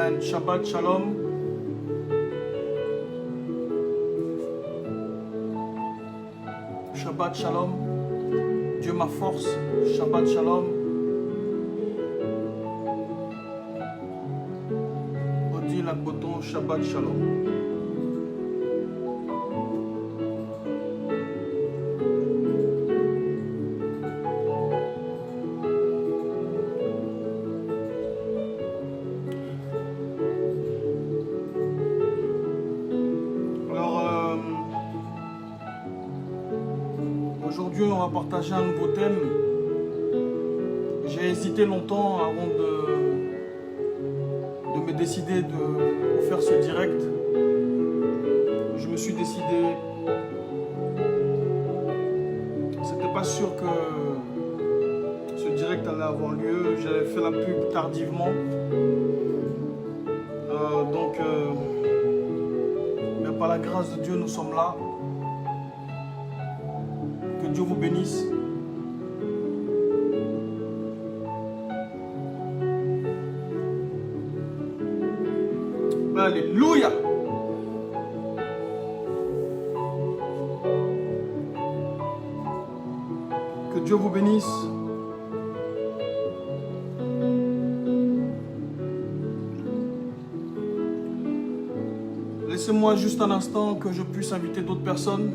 Amen. Shabbat Shalom. Shabbat Shalom. Dieu ma force. Shabbat Shalom. Odile Akoton. Shabbat Shalom. Aujourd'hui, on va partager un nouveau thème. J'ai hésité longtemps avant de me décider de vous faire ce direct. Je me suis décidé. C'était pas sûr que ce direct allait avoir lieu. J'avais fait la pub tardivement. Mais par la grâce de Dieu, nous sommes là. Que Dieu vous bénisse. Alléluia. Que Dieu vous bénisse. Laissez-moi juste un instant que je puisse inviter d'autres personnes.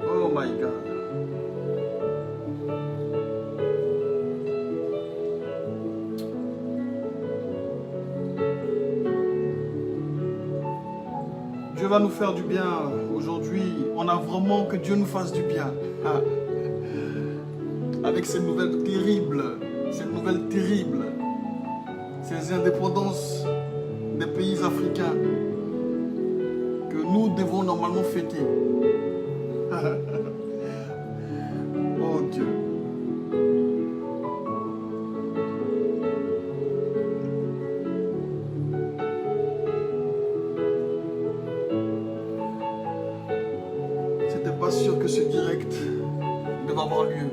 Oh my God. Dieu va nous faire du bien aujourd'hui. On a vraiment que Dieu nous fasse du bien. Avec ces nouvelles terribles, ces indépendances des pays africains que nous devons normalement fêter. Oh Dieu. C'était pas sûr que ce direct devait avoir lieu.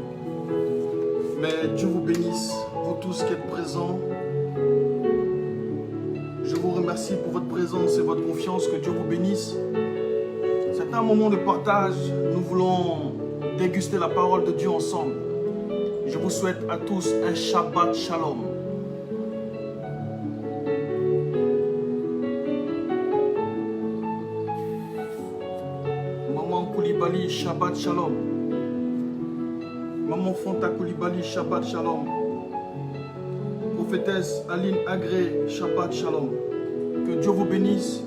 Mais Dieu vous bénisse, vous tous qui êtes présents. Je vous remercie pour votre présence et votre confiance. Que Dieu vous bénisse. C'est un moment de partage. Nous voulons déguster la parole de Dieu ensemble. Je vous souhaite à tous un Shabbat Shalom. Maman Koulibaly, Shabbat Shalom. Maman Fonta Koulibaly, Shabbat Shalom. Prophétesse Aline Agré, Shabbat Shalom. Que Dieu vous bénisse.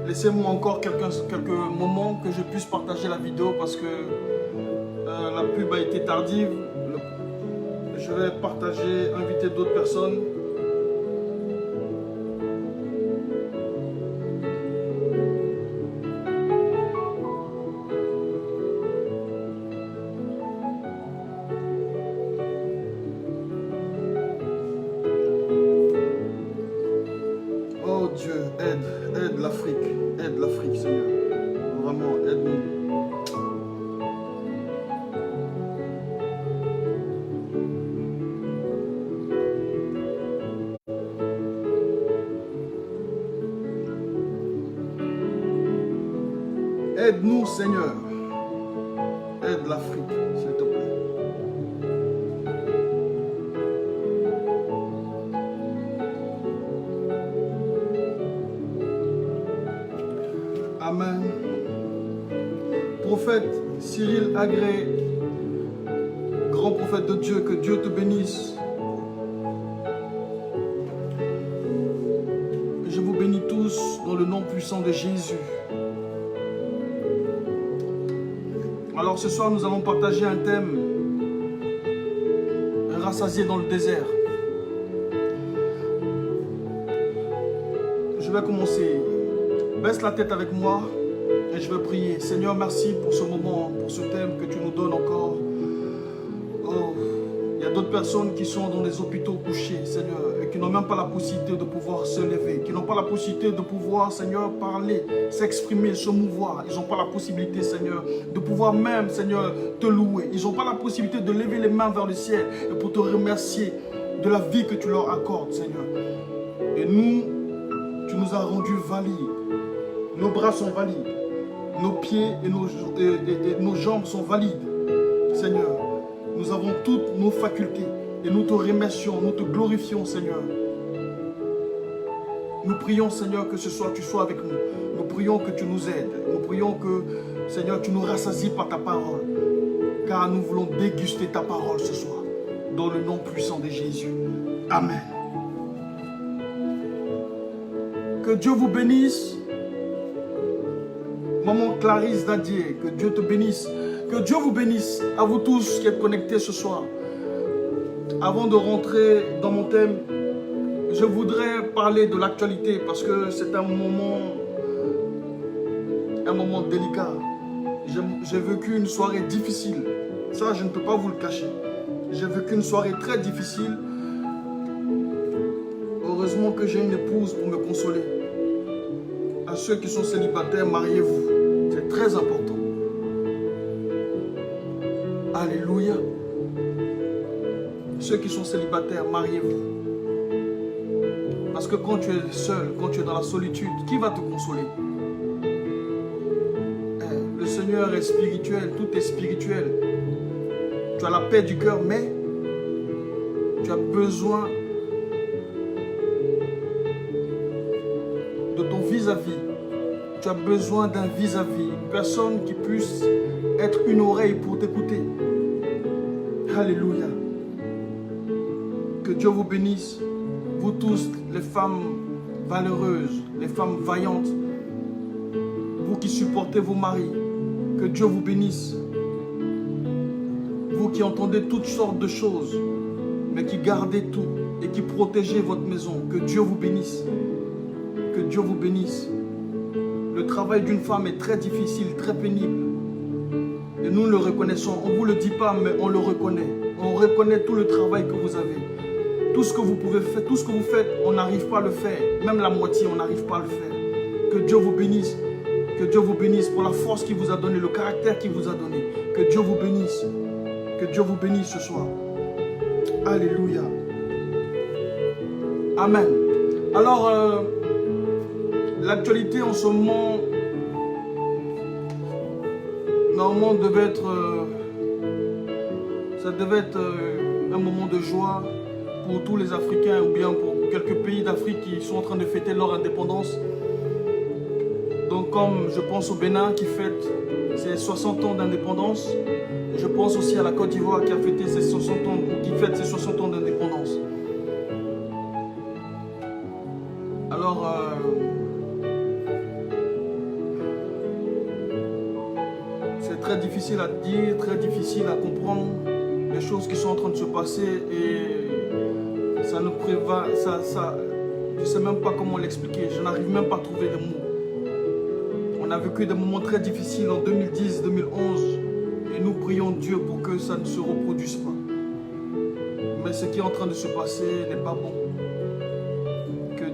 Laissez-moi encore quelques moments que je puisse partager la vidéo parce que la pub a été tardive. Je vais partager, inviter d'autres personnes. Oh Dieu, aide l'Afrique, Seigneur. Vraiment, aide-nous. Aide-nous, Seigneur. Aide l'Afrique, s'il te plaît. Amen. Prophète Cyril Agré, grand prophète de Dieu, que Dieu te bénisse. Je vous bénis tous dans le nom puissant de Jésus. Alors ce soir, nous allons partager un thème, rassasié dans le désert. Je vais commencer. Baisse la tête avec moi et je vais prier. Seigneur, merci pour ce moment, pour ce thème que tu nous donnes encore. Oh, personnes qui sont dans les hôpitaux couchés, Seigneur, et qui n'ont même pas la possibilité de pouvoir se lever, qui n'ont pas la possibilité de pouvoir, Seigneur, parler, s'exprimer, se mouvoir. Ils n'ont pas la possibilité, Seigneur, de pouvoir même, Seigneur, te louer. Ils n'ont pas la possibilité de lever les mains vers le ciel et pour te remercier de la vie que tu leur accordes, Seigneur. Et nous, tu nous as rendus valides. Nos bras sont valides. Nos pieds et nos jambes sont valides, Seigneur. Nous avons toutes nos facultés et nous te remercions, nous te glorifions, Seigneur. Nous prions, Seigneur, que ce soir tu sois avec nous. Nous prions que tu nous aides. Nous prions que, Seigneur, tu nous rassasies par ta parole. Car nous voulons déguster ta parole ce soir. Dans le nom puissant de Jésus. Amen. Que Dieu vous bénisse. Maman Clarisse Dadier, que Dieu te bénisse. Que Dieu vous bénisse à vous tous qui êtes connectés ce soir. Avant de rentrer dans mon thème, je voudrais parler de l'actualité parce que c'est un moment délicat. J'ai vécu une soirée difficile. Ça, je ne peux pas vous le cacher. J'ai vécu une soirée très difficile. Heureusement que j'ai une épouse pour me consoler. À ceux qui sont célibataires, mariez-vous. C'est très important. Alléluia. Ceux qui sont célibataires, mariez-vous. Parce que quand tu es seul, quand tu es dans la solitude, qui va te consoler? Le Seigneur est spirituel, tout est spirituel. Tu as la paix du cœur, mais tu as besoin de ton vis-à-vis. Tu as besoin d'un vis-à-vis, une personne qui puisse être une oreille pour t'écouter. Alléluia. Que Dieu vous bénisse, vous tous, les femmes valeureuses, les femmes vaillantes, vous qui supportez vos maris, que Dieu vous bénisse. Vous qui entendez toutes sortes de choses, mais qui gardez tout et qui protégez votre maison, que Dieu vous bénisse. Que Dieu vous bénisse. Le travail d'une femme est très difficile, très pénible. Et nous le reconnaissons. On ne vous le dit pas, mais on le reconnaît. On reconnaît tout le travail que vous avez. Tout ce que vous pouvez faire, tout ce que vous faites, on n'arrive pas à le faire. Même la moitié, on n'arrive pas à le faire. Que Dieu vous bénisse. Que Dieu vous bénisse pour la force qu'il vous a donnée, le caractère qu'il vous a donné. Que Dieu vous bénisse. Que Dieu vous bénisse ce soir. Alléluia. Amen. Alors, l'actualité en ce moment, normalement, ça devait être un moment de joie pour tous les Africains ou bien pour quelques pays d'Afrique qui sont en train de fêter leur indépendance. Donc comme je pense au Bénin qui fête ses 60 ans d'indépendance, je pense aussi à la Côte d'Ivoire qui a fêté ses 60 ans, qui fête ses 60 ans d'indépendance. Alors, c'est très difficile à dire, très difficile à comprendre les choses qui sont en train de se passer et ça nous préva, je ne sais même pas comment l'expliquer, je n'arrive même pas à trouver des mots. On a vécu des moments très difficiles en 2010, 2011 et nous prions Dieu pour que ça ne se reproduise pas. Mais ce qui est en train de se passer n'est pas bon. Que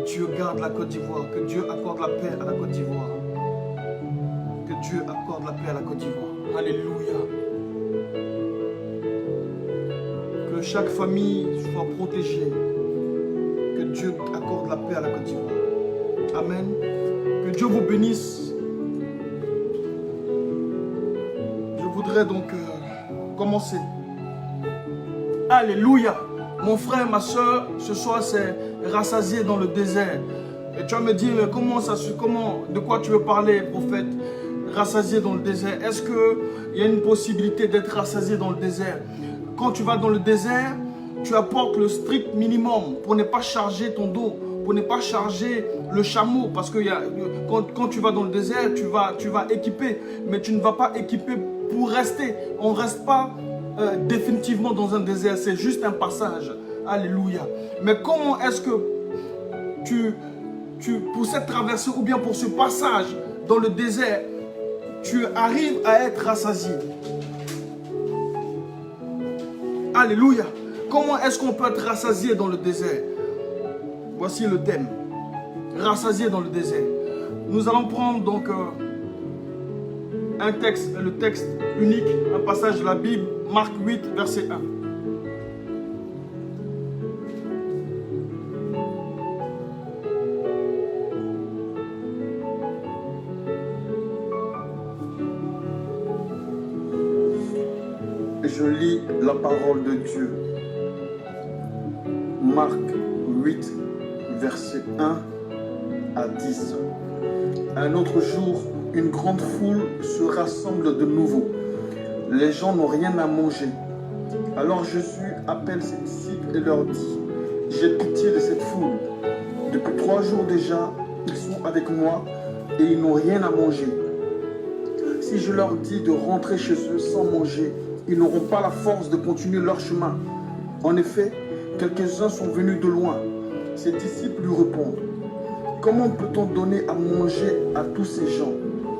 Dieu garde la Côte d'Ivoire, que Dieu accorde la paix à la Côte d'Ivoire. Que Dieu accorde la paix à la Côte d'Ivoire. Alléluia. Que chaque famille soit protégée. Que Dieu accorde la paix à la Côte d'Ivoire. Amen. Que Dieu vous bénisse. Je voudrais donc commencer. Alléluia. Mon frère, ma soeur, ce soir c'est rassasié dans le désert. Et tu vas me dire, de quoi tu veux parler, prophète? Rassasié dans le désert. Est-ce qu'il y a une possibilité d'être rassasié dans le désert? Quand tu vas dans le désert, tu apportes le strict minimum pour ne pas charger ton dos, pour ne pas charger le chameau. Parce que quand tu vas dans le désert, tu vas équiper, mais tu ne vas pas équiper pour rester. On ne reste pas définitivement dans un désert, c'est juste un passage. Alléluia. Mais comment est-ce que pour cette traversée ou bien pour ce passage dans le désert, tu arrives à être rassasié? Alléluia. Comment est-ce qu'on peut être rassasié dans le désert? Voici le thème. Rassasié dans le désert. Nous allons prendre donc un texte, le texte unique, un passage de la Bible, Marc 8, verset 1. Je lis la parole de Dieu. Marc 8, verset 1 à 10. Un autre jour, une grande foule se rassemble de nouveau. Les gens n'ont rien à manger. Alors Jésus appelle ses disciples et leur dit: j'ai pitié de cette foule. Depuis 3 jours déjà, ils sont avec moi et ils n'ont rien à manger. Si je leur dis de rentrer chez eux sans manger, ils n'auront pas la force de continuer leur chemin. En effet, quelques-uns sont venus de loin. Ses disciples lui répondent: comment peut-on donner à manger à tous ces gens,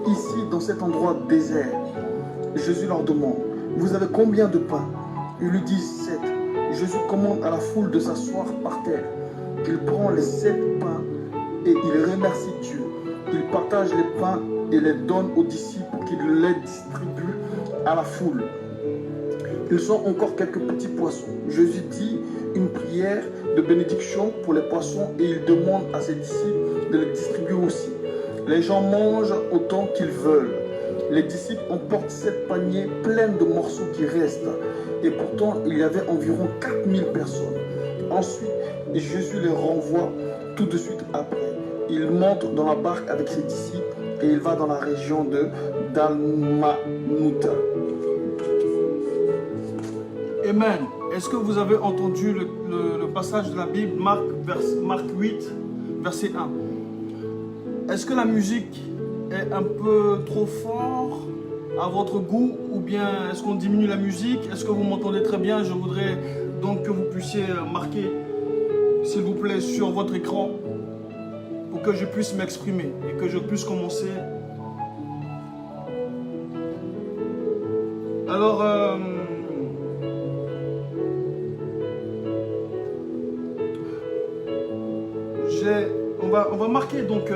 ici dans cet endroit désert? Jésus leur demande: vous avez combien de pains? Ils lui disent 7. Jésus commande à la foule de s'asseoir par terre. Il prend les 7 pains et il remercie Dieu. Il partage les pains et les donne aux disciples qui les distribuent à la foule. Ils ont encore quelques petits poissons. Jésus dit une prière de bénédiction pour les poissons et il demande à ses disciples de les distribuer aussi. Les gens mangent autant qu'ils veulent. Les disciples emportent 7 paniers pleins de morceaux qui restent. Et pourtant, il y avait environ 4000 personnes. Ensuite, Jésus les renvoie tout de suite après. Il monte dans la barque avec ses disciples et il va dans la région de Dalmanuta. Amen. Est-ce que vous avez entendu le passage de la Bible, Marc 8, verset 1? Est-ce que la musique est un peu trop fort à votre goût ou bien est-ce qu'on diminue la musique? Est-ce que vous m'entendez très bien? Je voudrais donc que vous puissiez marquer, s'il vous plaît, sur votre écran pour que je puisse m'exprimer et que je puisse commencer. Alors, on va marquer donc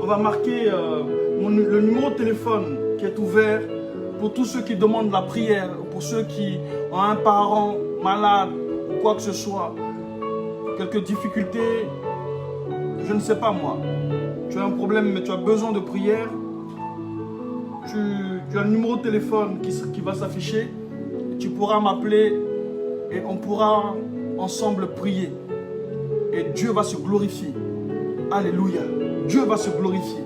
on va marquer le numéro de téléphone qui est ouvert pour tous ceux qui demandent la prière, pour ceux qui ont un parent malade ou quoi que ce soit, quelques difficultés, je ne sais pas moi. Tu as un problème mais tu as besoin de prière. Tu as le numéro de téléphone qui va s'afficher. Tu pourras m'appeler et on pourra ensemble prier. Et Dieu va se glorifier. Alléluia. Dieu va se glorifier.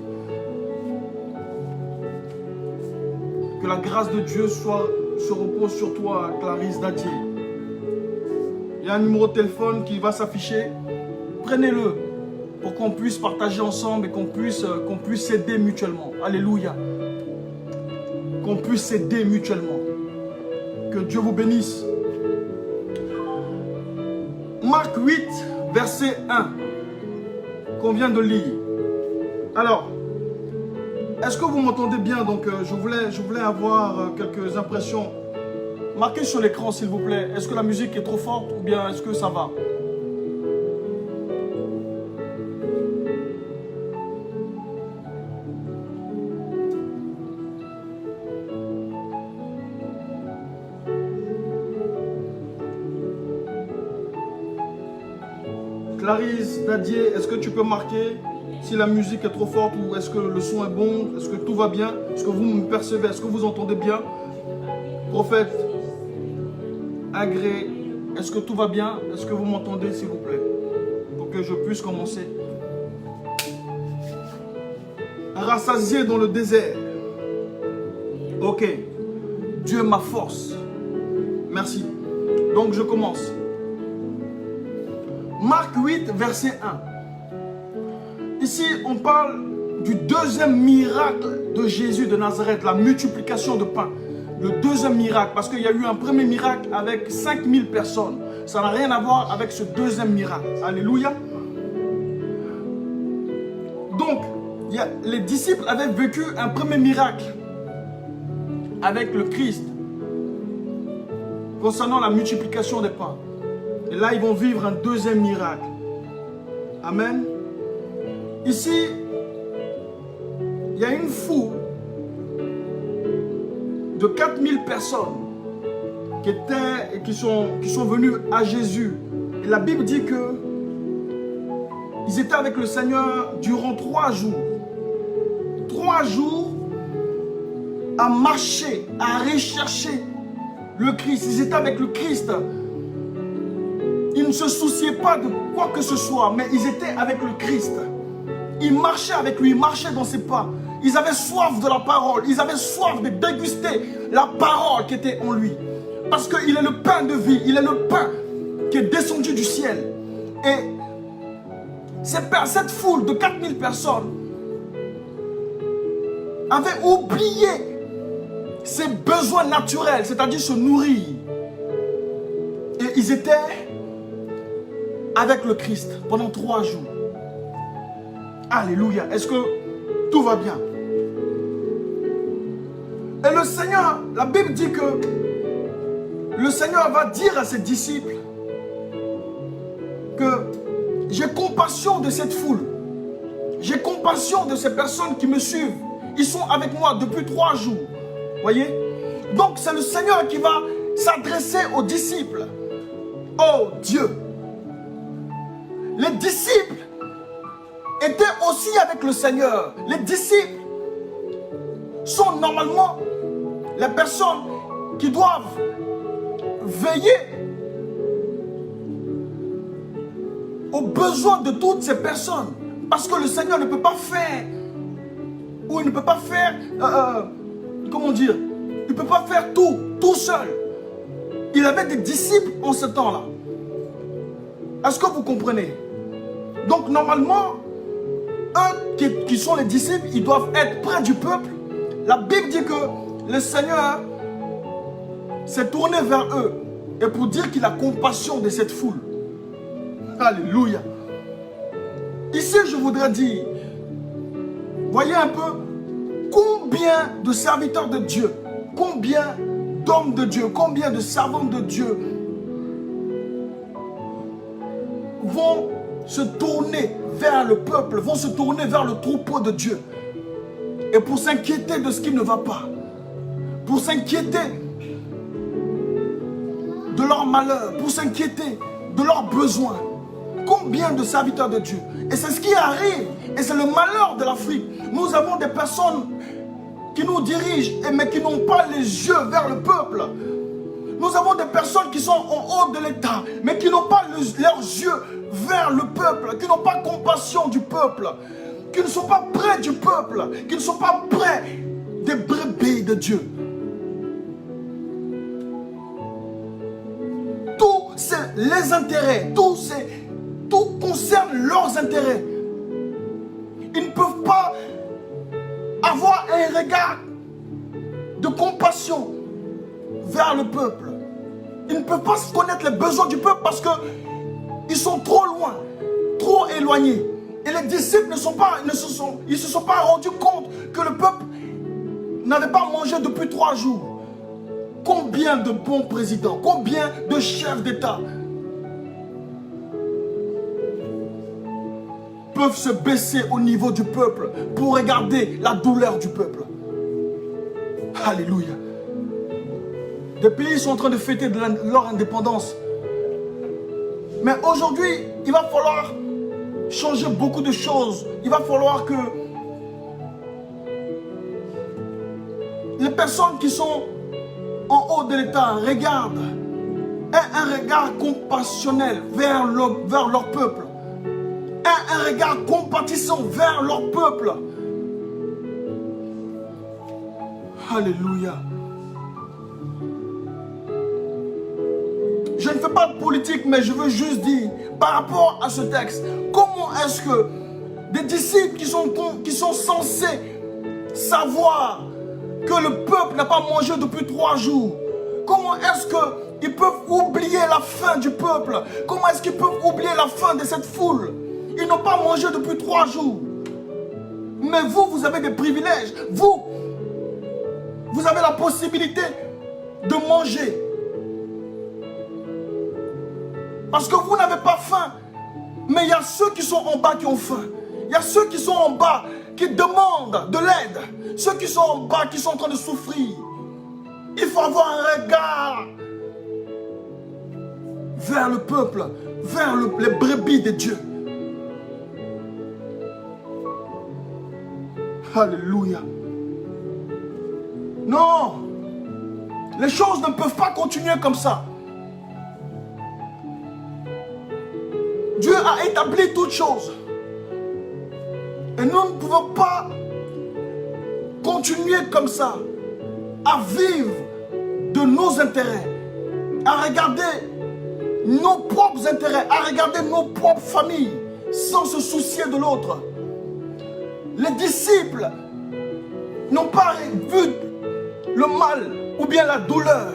Que la grâce de Dieu se repose sur toi, Clarisse Dadier. Il y a un numéro de téléphone qui va s'afficher. Prenez-le pour qu'on puisse partager ensemble et qu'on puisse s'aider mutuellement. Alléluia. Qu'on puisse s'aider mutuellement. Que Dieu vous bénisse. Marc 8, verset 1, qu'on vient de lire. Alors, est-ce que vous m'entendez bien? Donc, je voulais avoir quelques impressions. Marquez sur l'écran, s'il vous plaît. Est-ce que la musique est trop forte ou bien est-ce que ça va? Clarisse Dadier, est-ce que tu peux marquer si la musique est trop forte ou est-ce que le son est bon? Est-ce que tout va bien? Est-ce que vous me percevez? Est-ce que vous entendez bien? Prophète Agré, est-ce que tout va bien? Est-ce que vous m'entendez, s'il vous plaît? Pour que je puisse commencer. Rassasié dans le désert. Ok. Dieu ma force. Merci. Donc je commence. Marc 8, verset 1. Ici, on parle du deuxième miracle de Jésus de Nazareth, la multiplication de pain. Le deuxième miracle, parce qu'il y a eu un premier miracle avec 5000 personnes. Ça n'a rien à voir avec ce deuxième miracle. Alléluia. Donc, les disciples avaient vécu un premier miracle avec le Christ. concernant la multiplication des pains. Et là, ils vont vivre un deuxième miracle. Amen. Ici, il y a une foule de 4000 personnes qui sont venues à Jésus. Et la Bible dit que ils étaient avec le Seigneur durant 3 jours. 3 jours à marcher, à rechercher le Christ. Ils étaient avec le Christ. Ils ne se souciaient pas de quoi que ce soit, mais ils étaient avec le Christ. Ils marchaient avec lui, ils marchaient dans ses pas. Ils avaient soif de la parole. Ils avaient soif de déguster la parole qui était en lui. Parce qu'il est le pain de vie. Il est le pain qui est descendu du ciel. Et cette foule de 4000 personnes avait oublié ses besoins naturels, c'est-à-dire se nourrir. Et ils étaient avec le Christ pendant 3 jours. Alléluia. Est-ce que tout va bien? Et le Seigneur, la Bible dit que le Seigneur va dire à ses disciples que j'ai compassion de cette foule. J'ai compassion de ces personnes qui me suivent. Ils sont avec moi depuis 3 jours. Voyez? Donc c'est le Seigneur qui va s'adresser aux disciples. Oh Dieu! Les disciples étaient aussi avec le Seigneur. Les disciples sont normalement les personnes qui doivent veiller aux besoins de toutes ces personnes. Parce que le Seigneur ne peut pas faire, ou il ne peut pas faire, comment dire, il ne peut pas faire tout seul. Il avait des disciples en ce temps-là. Est-ce que vous comprenez? Donc normalement, eux qui sont les disciples, ils doivent être près du peuple. La Bible dit que le Seigneur s'est tourné vers eux et pour dire qu'il a compassion de cette foule. Alléluia. Ici, je voudrais dire, voyez un peu combien de serviteurs de Dieu, combien d'hommes de Dieu, combien de servants de Dieu vont se tourner vers le peuple, vont se tourner vers le troupeau de Dieu. Et pour s'inquiéter de ce qui ne va pas, pour s'inquiéter de leur malheur, pour s'inquiéter de leurs besoins. Combien de serviteurs de Dieu? Et c'est ce qui arrive. Et c'est le malheur de l'Afrique. Nous avons des personnes qui nous dirigent, mais qui n'ont pas les yeux vers le peuple. Nous avons des personnes qui sont en haut de l'État, mais qui n'ont pas leurs yeux vers le peuple, qui n'ont pas compassion du peuple, qui ne sont pas près du peuple, qui ne sont pas près des brebis de Dieu. Tous les intérêts, tout concerne leurs intérêts. Ils ne peuvent pas avoir un regard de compassion vers le peuple. Ils ne peuvent pas connaître les besoins du peuple parce qu'ils sont trop loin, trop éloignés. Et les disciples ne se sont pas rendus compte que le peuple n'avait pas mangé depuis 3 jours. Combien de bons présidents, combien de chefs d'État peuvent se baisser au niveau du peuple pour regarder la douleur du peuple. Alléluia. Des pays sont en train de fêter leur indépendance. Mais aujourd'hui, il va falloir changer beaucoup de choses. Il va falloir que les personnes qui sont en haut de l'État regardent, aient un regard compassionnel vers leur peuple. Un regard compatissant vers leur peuple. Alléluia. Je ne fais pas de politique, mais je veux juste dire, par rapport à ce texte, comment est-ce que des disciples qui sont censés savoir que le peuple n'a pas mangé depuis 3 jours, comment est-ce qu'ils peuvent oublier la faim du peuple? Comment est-ce qu'ils peuvent oublier la faim de cette foule? Ils n'ont pas mangé depuis 3 jours. Mais vous avez des privilèges. Vous avez la possibilité de manger. Parce que vous n'avez pas faim. Mais il y a ceux qui sont en bas qui ont faim. Il y a ceux qui sont en bas qui demandent de l'aide. Ceux qui sont en bas qui sont en train de souffrir. Il faut avoir un regard vers le peuple, vers les brebis de Dieu. Alléluia. Non, les choses ne peuvent pas continuer comme ça. Dieu a établi toutes choses. Et nous ne pouvons pas continuer comme ça, à vivre de nos intérêts, à regarder nos propres intérêts, à regarder nos propres familles, sans se soucier de l'autre. Les disciples n'ont pas vu le mal ou bien la douleur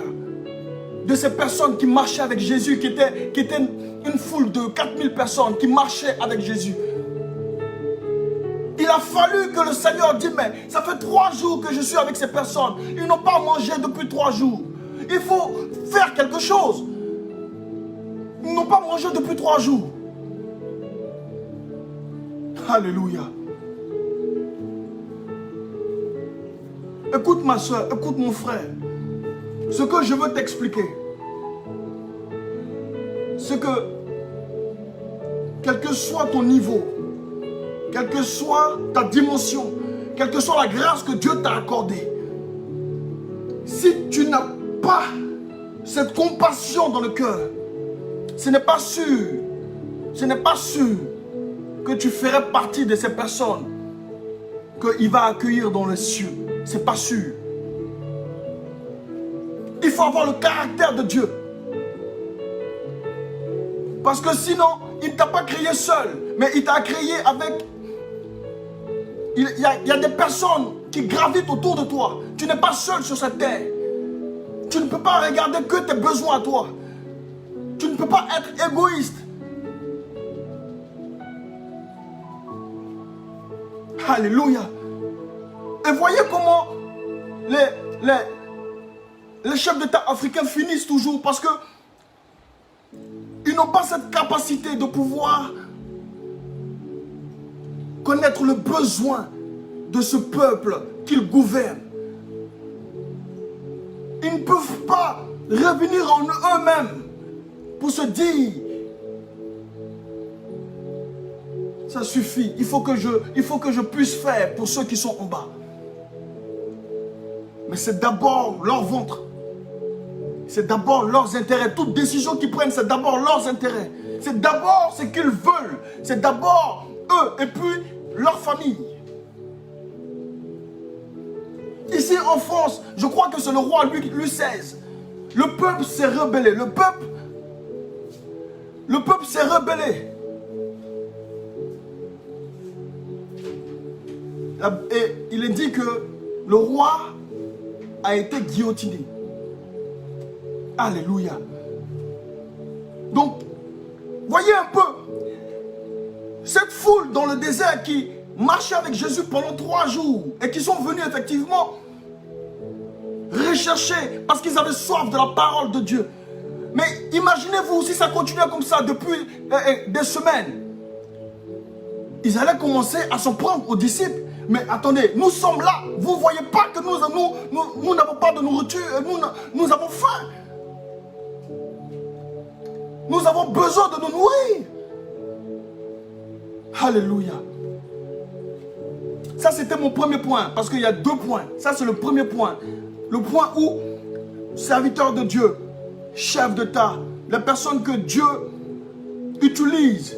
de ces personnes qui marchaient avec Jésus, qui étaient une foule de 4000 personnes qui marchaient avec Jésus. Il a fallu que le Seigneur dise, mais ça fait 3 jours que je suis avec ces personnes. Ils n'ont pas mangé depuis 3 jours. Il faut faire quelque chose. Ils n'ont pas mangé depuis 3 jours. Alléluia. Écoute ma soeur, écoute mon frère. Ce que je veux t'expliquer, c'est que, quel que soit ton niveau, quelle que soit ta dimension, quelle que soit la grâce que Dieu t'a accordée, si tu n'as pas cette compassion dans le cœur, ce n'est pas sûr que tu ferais partie de ces personnes qu'il va accueillir dans les cieux. C'est pas sûr. Il faut avoir le caractère de Dieu. Parce que sinon, il ne t'a pas créé seul, mais il t'a créé avec... Il y a des personnes qui gravitent autour de toi. Tu n'es pas seul sur cette terre. Tu ne peux pas regarder que tes besoins à toi. Tu ne peux pas être égoïste. Alléluia. Et voyez comment les chefs d'État africains finissent toujours, parce que ils n'ont pas cette capacité de pouvoir connaître le besoin de ce peuple qu'ils gouvernent. Ils ne peuvent pas revenir en eux-mêmes pour se dire, ça suffit, il faut que je puisse faire pour ceux qui sont en bas. Mais c'est d'abord leur ventre. C'est d'abord leurs intérêts. Toute décision qu'ils prennent, c'est d'abord leurs intérêts. C'est d'abord ce qu'ils veulent. C'est d'abord eux et puis leur famille. Ici en France, je crois que c'est le roi Louis XVI. Le peuple s'est rebellé. Le peuple s'est rebellé. Et il est dit que le roi a été guillotiné. Alléluia. Donc, voyez un peu cette foule dans le désert qui marchait avec Jésus pendant 3 jours et qui sont venus effectivement rechercher parce qu'ils avaient soif de la parole de Dieu. Mais imaginez-vous si ça continuait comme ça depuis des semaines. Ils allaient commencer à s'en prendre aux disciples. Mais attendez, nous sommes là. Vous ne voyez pas que nous n'avons pas de nourriture. Nous avons faim. Nous avons besoin de nous nourrir. Alléluia. Ça, c'était mon premier point. Parce qu'il y a 2 points. Ça, c'est le premier point. Le point où, serviteur de Dieu, chef d'État, la personne que Dieu utilise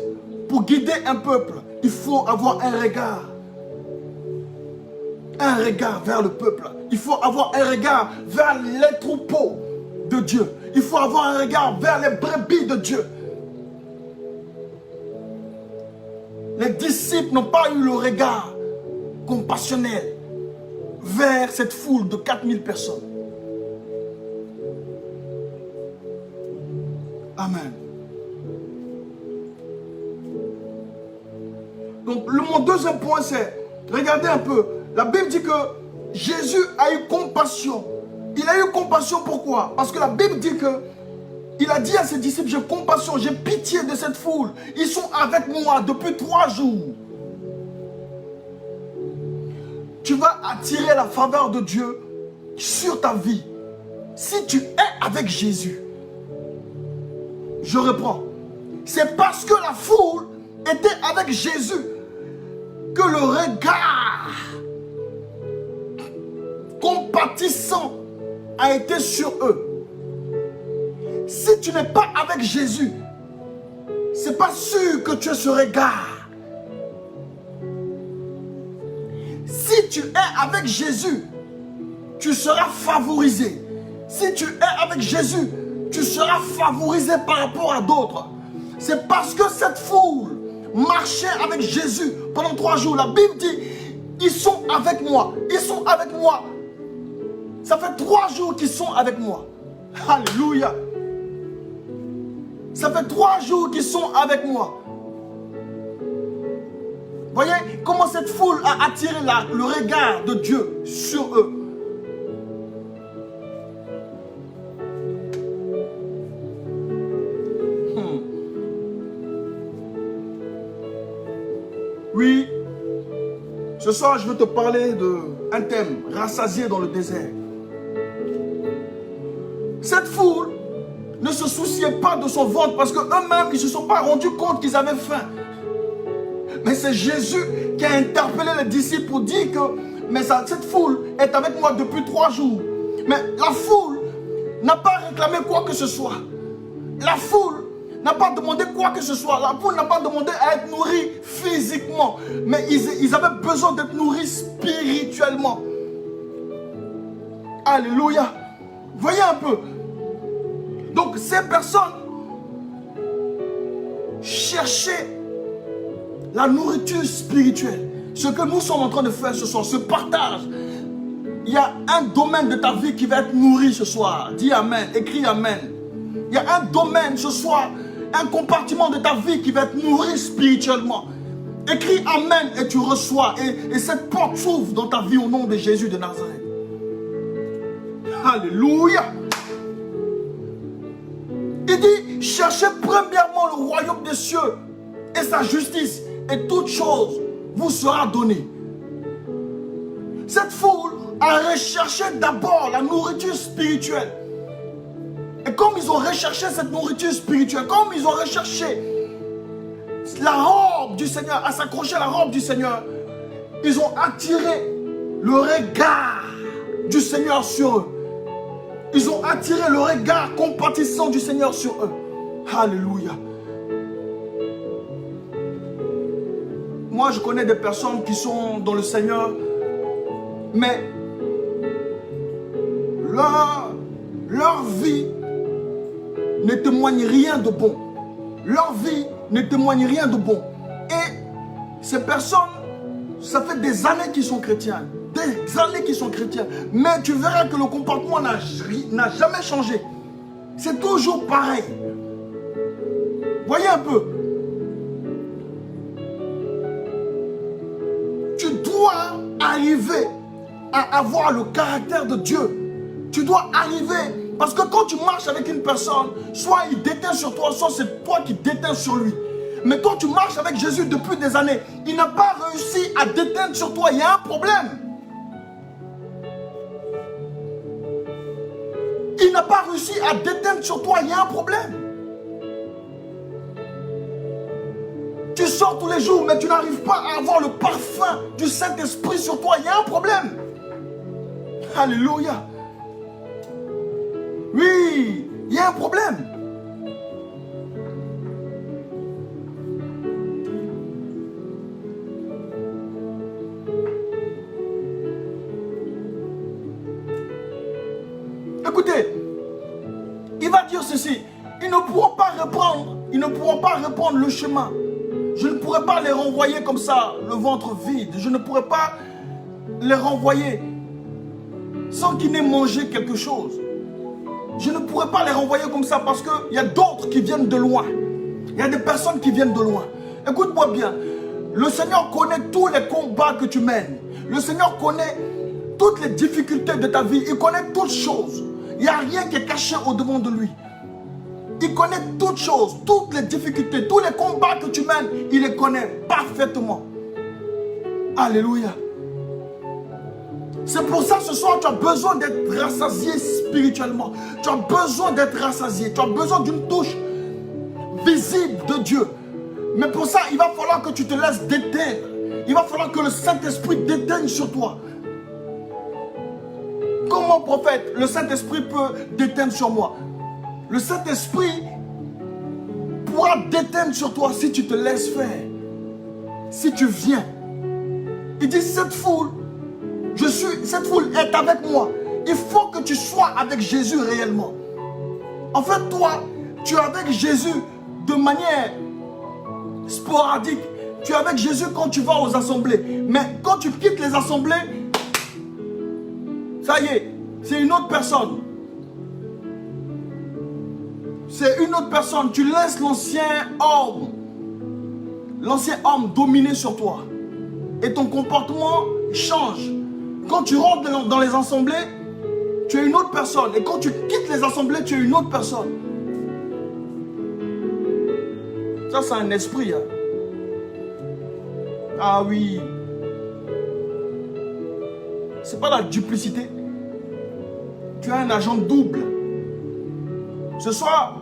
pour guider un peuple, il faut avoir un regard. Un regard vers le peuple. Il faut avoir un regard vers les troupeaux de Dieu. Il faut avoir un regard vers les brebis de Dieu. Les disciples n'ont pas eu le regard compassionnel vers cette foule de 4000 personnes. Amen. Donc, mon deuxième point, c'est, regardez un peu, la Bible dit que Jésus a eu compassion. Il a eu compassion pourquoi? Parce que la Bible dit que Il a dit à ses disciples, j'ai compassion, j'ai pitié de cette foule. Ils sont avec moi depuis 3 jours. Tu vas attirer la faveur de Dieu sur ta vie. Si tu es avec Jésus. Je reprends. C'est parce que la foule était avec Jésus que le regard compatissant a été sur eux. Si tu n'es pas avec Jésus, c'est pas sûr que tu aies ce regard. Si tu es avec Jésus, tu seras favorisé. Si tu es avec Jésus, tu seras favorisé par rapport à d'autres. C'est parce que cette foule marchait avec Jésus pendant 3 jours. La Bible dit, ils sont avec moi. Ils sont avec moi. Ça fait 3 jours qu'ils sont avec moi. Alléluia. Ça fait 3 jours qu'ils sont avec moi. Voyez comment cette foule a attiré le regard de Dieu sur eux. Oui, ce soir je veux te parler d'un thème, rassasié dans le désert. Cette foule ne se souciait pas de son ventre parce qu'eux-mêmes, ils ne se sont pas rendus compte qu'ils avaient faim. Mais c'est Jésus qui a interpellé les disciples pour dire que cette foule est avec moi depuis 3 jours. Mais la foule n'a pas réclamé quoi que ce soit. La foule n'a pas demandé quoi que ce soit. La foule n'a pas demandé à être nourrie physiquement. Mais ils avaient besoin d'être nourris spirituellement. Alléluia. Voyez un peu. Donc ces personnes cherchaient la nourriture spirituelle. Ce que nous sommes en train de faire ce soir, ce partage. Il y a un domaine de ta vie qui va être nourri ce soir. Dis Amen, écris Amen. Il y a un domaine ce soir, un compartiment de ta vie qui va être nourri spirituellement. Écris Amen et tu reçois. Et cette porte s'ouvre dans ta vie au nom de Jésus de Nazareth. Alléluia. Il dit, cherchez premièrement le royaume des cieux et sa justice, et toute chose vous sera donnée. Cette foule a recherché d'abord la nourriture spirituelle. Et comme ils ont recherché cette nourriture spirituelle, comme ils ont recherché la robe du Seigneur, à s'accrocher à la robe du Seigneur, ils ont attiré le regard du Seigneur sur eux. Ils ont attiré le regard compatissant du Seigneur sur eux. Alléluia. Moi, je connais des personnes qui sont dans le Seigneur, mais leur vie ne témoigne rien de bon. Leur vie ne témoigne rien de bon. Et ces personnes, ça fait des années qu'ils sont chrétiens. Des années qu'ils sont chrétiens. Mais tu verras que le comportement n'a jamais changé. C'est toujours pareil. Voyez un peu. Tu dois arriver à avoir le caractère de Dieu. Tu dois arriver. Parce que quand tu marches avec une personne, soit il déteint sur toi, soit c'est toi qui déteins sur lui. Mais quand tu marches avec Jésus depuis des années, il n'a pas réussi à déteindre sur toi. Il y a un problème. Il n'a pas réussi à déteindre sur toi. Il y a un problème. Tu sors tous les jours, mais tu n'arrives pas à avoir le parfum du Saint-Esprit sur toi. Il y a un problème. Alléluia. Oui, il y a un problème. Écoutez, il va dire ceci. Ils ne pourront pas reprendre le chemin. Je ne pourrai pas les renvoyer comme ça, le ventre vide. Je ne pourrai pas les renvoyer sans qu'ils n'aient mangé quelque chose. Je ne pourrais pas les renvoyer comme ça parce qu'il y a d'autres qui viennent de loin. Il y a des personnes qui viennent de loin. Écoute-moi bien. Le Seigneur connaît tous les combats que tu mènes. Le Seigneur connaît toutes les difficultés de ta vie. Il connaît toutes choses. Il n'y a rien qui est caché au-devant de lui. Il connaît toutes choses, toutes les difficultés, tous les combats que tu mènes, il les connaît parfaitement. Alléluia. C'est pour ça ce soir, tu as besoin d'être rassasié spirituellement. Tu as besoin d'être rassasié. Tu as besoin d'une touche visible de Dieu. Mais pour ça, il va falloir que tu te laisses déteindre. Il va falloir que le Saint-Esprit déteigne sur toi. Comment, prophète, le Saint-Esprit peut déteindre sur moi? Le Saint-Esprit pourra déteindre sur toi si tu te laisses faire. Si tu viens. Il dit, cette foule est avec moi. Il faut que tu sois avec Jésus réellement. En fait, toi, tu es avec Jésus de manière sporadique. Tu es avec Jésus quand tu vas aux assemblées. Mais quand tu quittes les assemblées, ça y est, c'est une autre personne. C'est une autre personne. Tu laisses l'ancien homme dominer sur toi. Et ton comportement change. Quand tu rentres dans les assemblées, tu es une autre personne. Et quand tu quittes les assemblées, tu es une autre personne. Ça, c'est un esprit. Hein. Ah oui. C'est pas la duplicité. Tu es un agent double. Ce soir,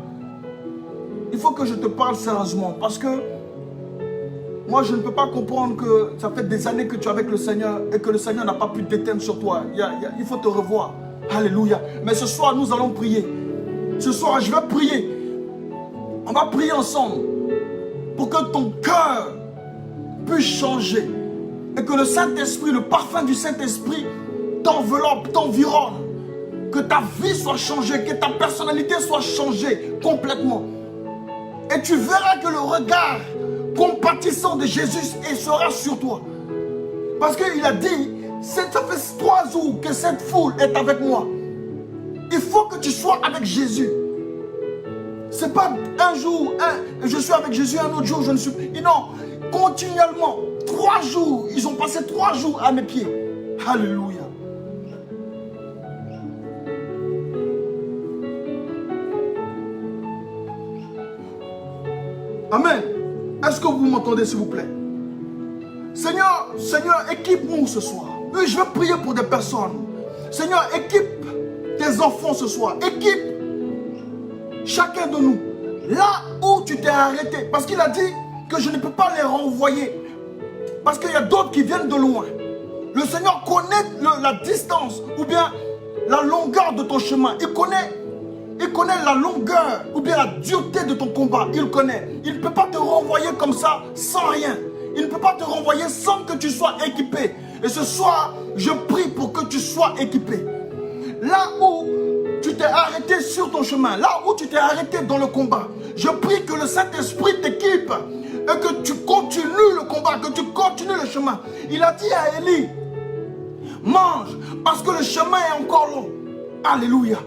il faut que je te parle sérieusement. Parce que moi, je ne peux pas comprendre que ça fait des années que tu es avec le Seigneur et que le Seigneur n'a pas pu t'éteindre sur toi. Il faut te revoir. Alléluia. Mais ce soir, nous allons prier. Ce soir, je vais prier. On va prier ensemble pour que ton cœur puisse changer. Et que le Saint-Esprit, le parfum du Saint-Esprit t'enveloppe, t'environne. Que ta vie soit changée, que ta personnalité soit changée complètement. Et tu verras que le regard compatissant de Jésus sera sur toi. Parce qu'il a dit, ça fait 3 jours que cette foule est avec moi. Il faut que tu sois avec Jésus. C'est pas un jour, je suis avec Jésus, un autre jour je ne suis plus. Non, continuellement, 3 jours, ils ont passé 3 jours à mes pieds. Alléluia. Amen. Est-ce que vous m'entendez, s'il vous plaît? Seigneur, équipe-nous ce soir. Oui, je vais prier pour des personnes. Seigneur, équipe tes enfants ce soir. Équipe chacun de nous. Là où tu t'es arrêté. Parce qu'il a dit que je ne peux pas les renvoyer. Parce qu'il y a d'autres qui viennent de loin. Le Seigneur connaît la distance ou bien la longueur de ton chemin. Il connaît la longueur ou bien la dureté de ton combat. Il connaît. Il ne peut pas te renvoyer comme ça sans rien. Il ne peut pas te renvoyer sans que tu sois équipé. Et ce soir, je prie pour que tu sois équipé. Là où tu t'es arrêté sur ton chemin, là où tu t'es arrêté dans le combat, je prie que le Saint-Esprit t'équipe et que tu continues le combat, que tu continues le chemin. Il a dit à Élie, mange parce que le chemin est encore long. Alléluia.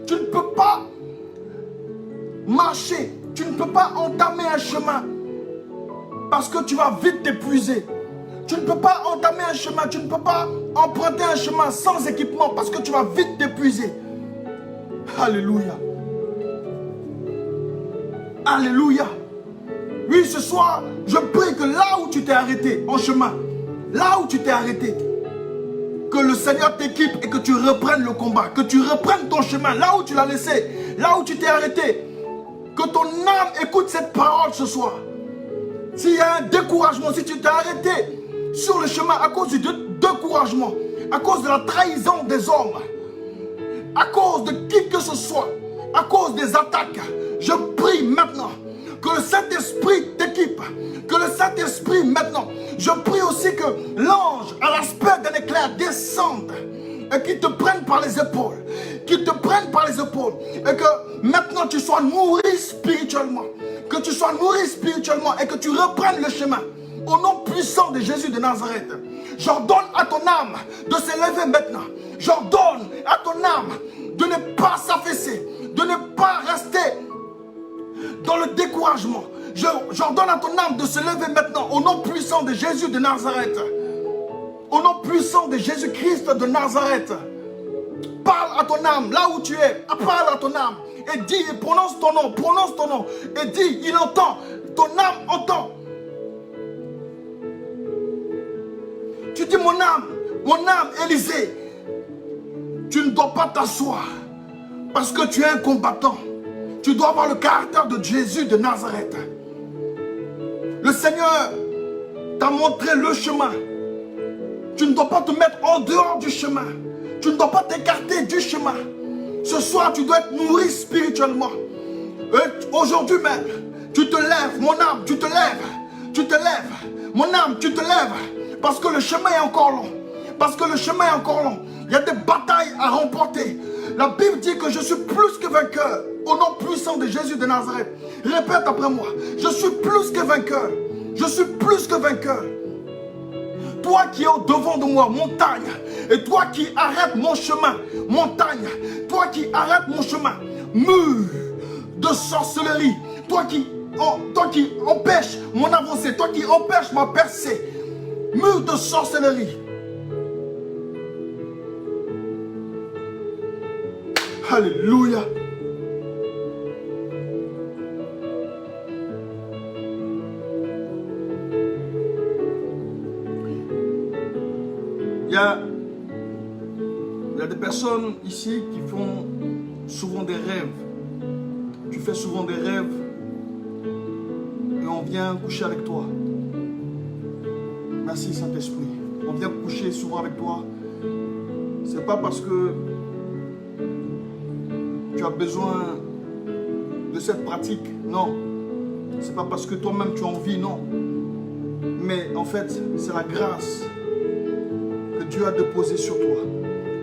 Tu ne peux pas marcher, tu ne peux pas entamer un chemin parce que tu vas vite t'épuiser. Tu ne peux pas entamer un chemin, tu ne peux pas emprunter un chemin sans équipement parce que tu vas vite t'épuiser. Alléluia. Alléluia. Oui, ce soir, je prie que là où tu t'es arrêté en chemin, là où tu t'es arrêté, que le Seigneur t'équipe et que tu reprennes le combat, que tu reprennes ton chemin, là où tu l'as laissé, là où tu t'es arrêté. Que ton âme écoute cette parole ce soir. S'il y a un découragement, si tu t'es arrêté sur le chemin à cause du découragement, à cause de la trahison des hommes, à cause de qui que ce soit, à cause des attaques, je prie maintenant que le Saint-Esprit t'équipe, que le Saint-Esprit maintenant, je prie aussi que l'ange à l'aspect d'un éclair descende et qu'il te prenne par les épaules, qu'il te prenne par les épaules et que maintenant tu sois nourri spirituellement, que tu sois nourri spirituellement et que tu reprennes le chemin. Au nom puissant de Jésus de Nazareth, j'ordonne à ton âme de s'élever maintenant. J'ordonne à ton âme de ne pas s'affaisser, de ne pas rester dans le découragement. J'ordonne à ton âme de se lever maintenant au nom puissant de Jésus de Nazareth. Au nom puissant de Jésus-Christ de Nazareth. Parle à ton âme là où tu es. Parle à ton âme et dis, et prononce ton nom, et dis, il entend, ton âme entend. Tu dis, mon âme, Élisée, tu ne dois pas t'asseoir parce que tu es un combattant. Tu dois avoir le caractère de Jésus de Nazareth. Le Seigneur t'a montré le chemin. Tu ne dois pas te mettre en dehors du chemin. Tu ne dois pas t'écarter du chemin. Ce soir, tu dois être nourri spirituellement. Aujourd'hui même, tu te lèves, mon âme, tu te lèves. Tu te lèves. Mon âme, tu te lèves. Parce que le chemin est encore long. Parce que le chemin est encore long. Il y a des batailles à remporter. La Bible dit que je suis plus que vainqueur. Au nom puissant de Jésus de Nazareth. Répète après moi. Je suis plus que vainqueur. Je suis plus que vainqueur. Toi qui es au devant de moi, montagne. Et toi qui arrêtes mon chemin, montagne. Toi qui arrêtes mon chemin, mur de sorcellerie. Toi qui empêches mon avancée. Toi qui empêches ma percée. Mur de sorcellerie. Alléluia. Il y a des personnes ici qui font souvent des rêves. Tu fais souvent des rêves et on vient coucher avec toi. Merci Saint-Esprit. On vient coucher souvent avec toi. C'est pas parce que tu as besoin de cette pratique, non. C'est pas parce que toi-même tu as envie, non. Mais en fait, c'est la grâce que Dieu a déposée sur toi.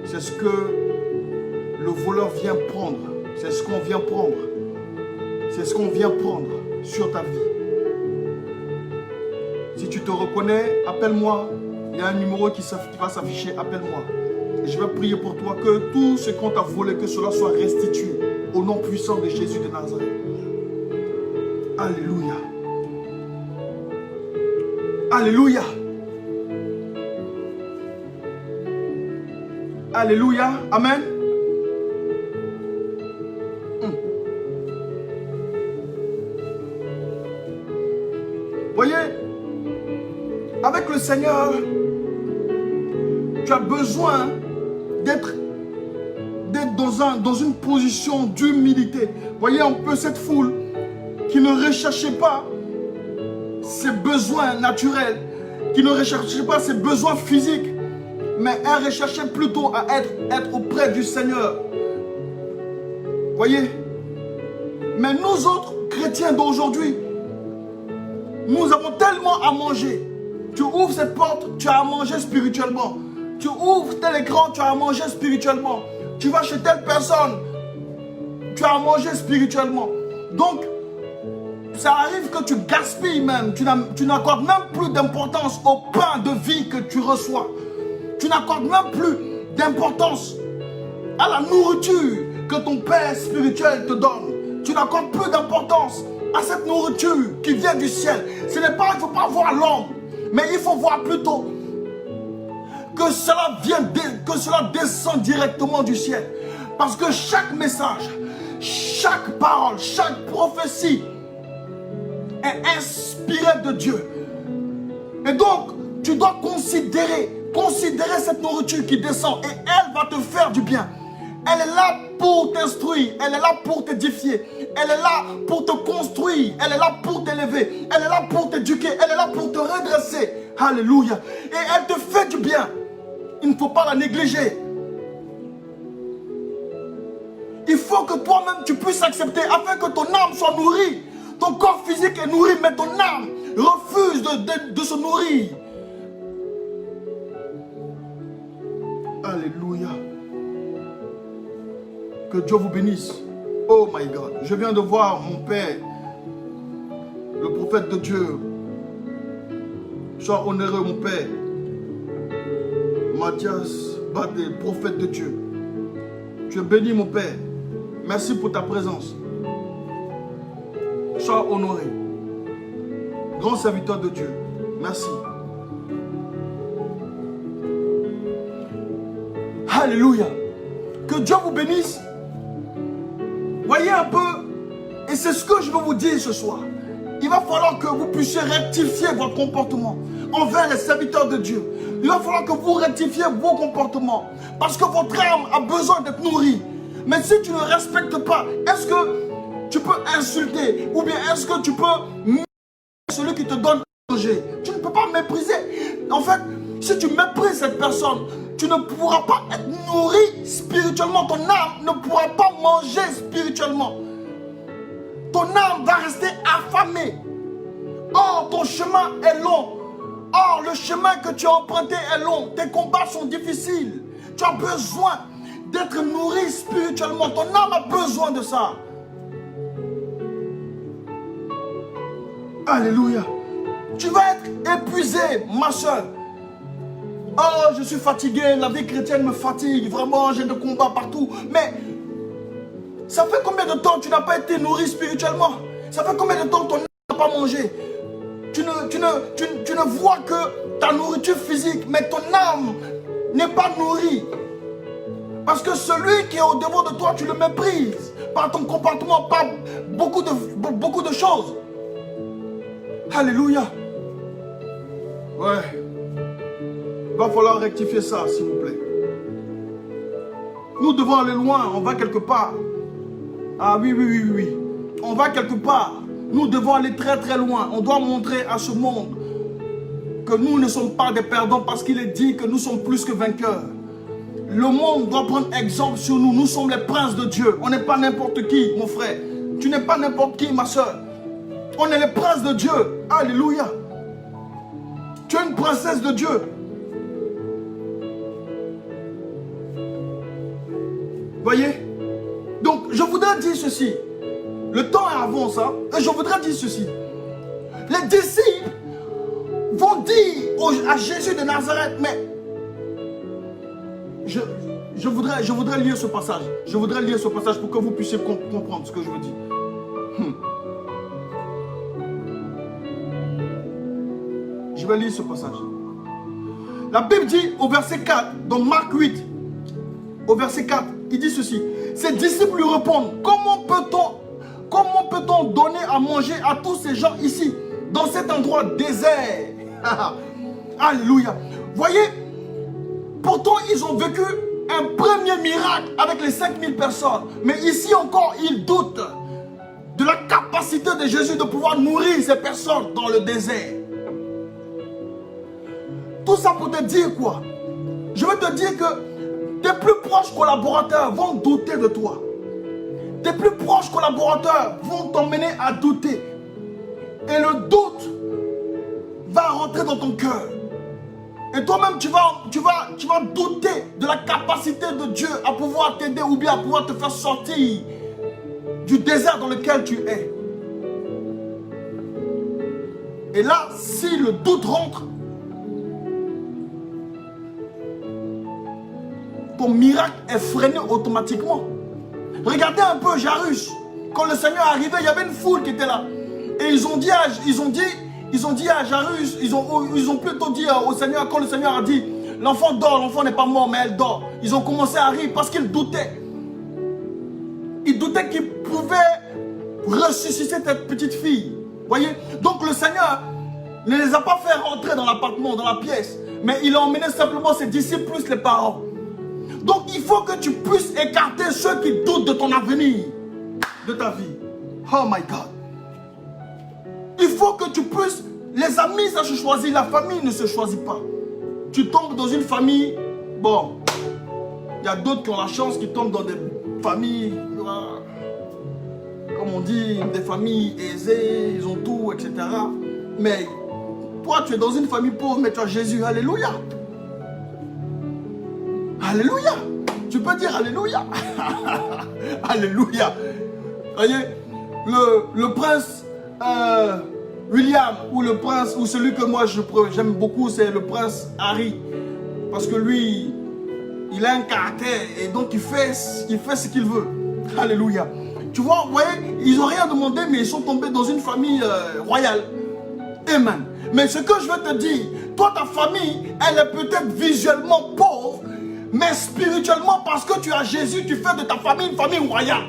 C'est ce que le voleur vient prendre. C'est ce qu'on vient prendre. C'est ce qu'on vient prendre sur ta vie. Si tu te reconnais, appelle-moi. Il y a un numéro qui va s'afficher, appelle-moi. Et je vais prier pour toi que tout ce qu'on t'a volé, que cela soit restitué au nom puissant de Jésus de Nazareth. Alléluia. Alléluia. Alléluia. Amen. Voyez, avec le Seigneur, tu as besoin d'être dans une position d'humilité. Voyez un peu cette foule qui ne recherchait pas ses besoins naturels, qui ne recherchait pas ses besoins physiques, mais elle recherchait plutôt à être auprès du Seigneur. Voyez? Mais nous autres, chrétiens d'aujourd'hui, nous avons tellement à manger. Tu ouvres cette porte, tu as à manger spirituellement. Tu ouvres tel écran, tu as à manger spirituellement. Tu vas chez telle personne, tu as à manger spirituellement. Donc, ça arrive que tu gaspilles même. Tu n'accordes même plus d'importance au pain de vie que tu reçois. Tu n'accordes même plus d'importance à la nourriture que ton Père spirituel te donne. Tu n'accordes plus d'importance à cette nourriture qui vient du ciel. Il ne faut pas voir l'homme, mais il faut voir plutôt que cela descend directement du ciel. Parce que chaque message, chaque parole, chaque prophétie est inspirée de Dieu. Et donc, tu dois considérer cette nourriture qui descend et elle va te faire du bien. Elle est là pour t'instruire, elle est là pour t'édifier, elle est là pour te construire, elle est là pour t'élever, elle est là pour t'éduquer, elle est là pour te redresser. Alléluia. Et elle te fait du bien. Il ne faut pas la négliger. Il faut que toi-même tu puisses accepter afin que ton âme soit nourrie. Ton corps physique est nourri, mais ton âme refuse de se nourrir. Alléluia. Que Dieu vous bénisse. Oh my God. Je viens de voir mon père, le prophète de Dieu. Sois honoré, mon père. Mathias Badé, prophète de Dieu. Tu es béni, mon père. Merci pour ta présence. Sois honoré. Grand serviteur de Dieu. Merci. Alléluia. Que Dieu vous bénisse. Voyez un peu, et c'est ce que je veux vous dire ce soir. Il va falloir que vous puissiez rectifier votre comportement envers les serviteurs de Dieu. Il va falloir que vous rectifiez vos comportements parce que votre âme a besoin d'être nourrie. Mais si tu ne respectes pas, est-ce que tu peux insulter ou bien est-ce que tu peux mépriser celui qui te donne à manger? Tu ne peux pas mépriser. En fait, si tu méprises cette personne, tu ne pourras pas être nourri spirituellement. Ton âme ne pourra pas manger spirituellement. Ton âme va rester affamée. Or, ton chemin est long. Or, le chemin que tu as emprunté est long. Tes combats sont difficiles. Tu as besoin d'être nourri spirituellement. Ton âme a besoin de ça. Alléluia. Tu vas être épuisé, ma soeur. Oh, je suis fatigué. La vie chrétienne me fatigue. Vraiment, j'ai des combats partout. Mais ça fait combien de temps tu n'as pas été nourri spirituellement? Ça fait combien de temps ton âme n'a pas mangé? Tu ne vois que ta nourriture physique, mais ton âme n'est pas nourrie. Parce que celui qui est au-devant de toi, tu le méprises par ton comportement, par beaucoup de choses. Alléluia. Ouais. Il va falloir rectifier ça, s'il vous plaît. Nous devons aller loin, on va quelque part. Ah oui. On va quelque part. Nous devons aller très très loin. On doit montrer à ce monde que nous ne sommes pas des perdants parce qu'il est dit que nous sommes plus que vainqueurs. Le monde doit prendre exemple sur nous. Nous sommes les princes de Dieu. On n'est pas n'importe qui, mon frère. Tu n'es pas n'importe qui, ma soeur. On est les princes de Dieu. Alléluia. Tu es une princesse de Dieu. Voyez? Donc, je voudrais dire ceci. Le temps avance, hein? Et je voudrais dire ceci. Les disciples vont dire à Jésus de Nazareth, mais je voudrais lire ce passage. Je voudrais lire ce passage pour que vous puissiez comprendre ce que je veux dire. Je vais lire ce passage. La Bible dit au verset 4, dans Marc 8, au verset 4, il dit ceci. Ses disciples lui répondent, comment peut-on donner à manger à tous ces gens ici, dans cet endroit désert? Alléluia. Voyez, pourtant ils ont vécu un premier miracle avec les 5000 personnes. Mais ici encore, ils doutent de la capacité de Jésus de pouvoir nourrir ces personnes dans le désert. Tout ça pour te dire quoi? Je veux te dire que tes plus proches collaborateurs vont douter de toi. Tes plus proches collaborateurs vont t'emmener à douter. Et le doute va rentrer dans ton cœur. Et toi-même, tu vas douter de la capacité de Dieu à pouvoir t'aider ou bien à pouvoir te faire sortir du désert dans lequel tu es. Et là, si le doute rentre, ton miracle est freiné automatiquement. Regardez un peu Jairus. Quand le Seigneur est arrivé, il y avait une foule qui était là. Et ils ont dit à Jairus, ils ont plutôt dit au Seigneur, quand le Seigneur a dit, l'enfant dort, l'enfant n'est pas mort, mais elle dort. Ils ont commencé à rire parce qu'ils doutaient. Ils doutaient qu'ils pouvaient ressusciter cette petite fille. Voyez? Donc le Seigneur ne les a pas fait rentrer dans l'appartement, dans la pièce, mais il a emmené simplement ses disciples plus les parents. Donc il faut que tu puisses écarter ceux qui doutent de ton avenir, de ta vie. Oh my God. Il faut que tu puisses... Les amis, ça se choisit. La famille ne se choisit pas. Tu tombes dans une famille... Bon, il y a d'autres qui ont la chance, qui tombent dans des familles... Comme on dit, des familles aisées, ils ont tout, etc. Mais toi, tu es dans une famille pauvre, mais tu as Jésus. Alléluia. Alléluia. Tu peux dire Alléluia. Alléluia. Voyez, le prince William, ou le prince, ou celui que moi j'aime beaucoup, c'est le prince Harry. Parce que lui, il a un caractère et donc il fait ce qu'il veut. Alléluia. Tu vois, vous voyez, ils n'ont rien demandé, mais ils sont tombés dans une famille royale. Amen. Mais ce que je veux te dire, toi, ta famille, elle est peut-être visuellement pauvre, mais spirituellement, parce que tu as Jésus, tu fais de ta famille une famille royale.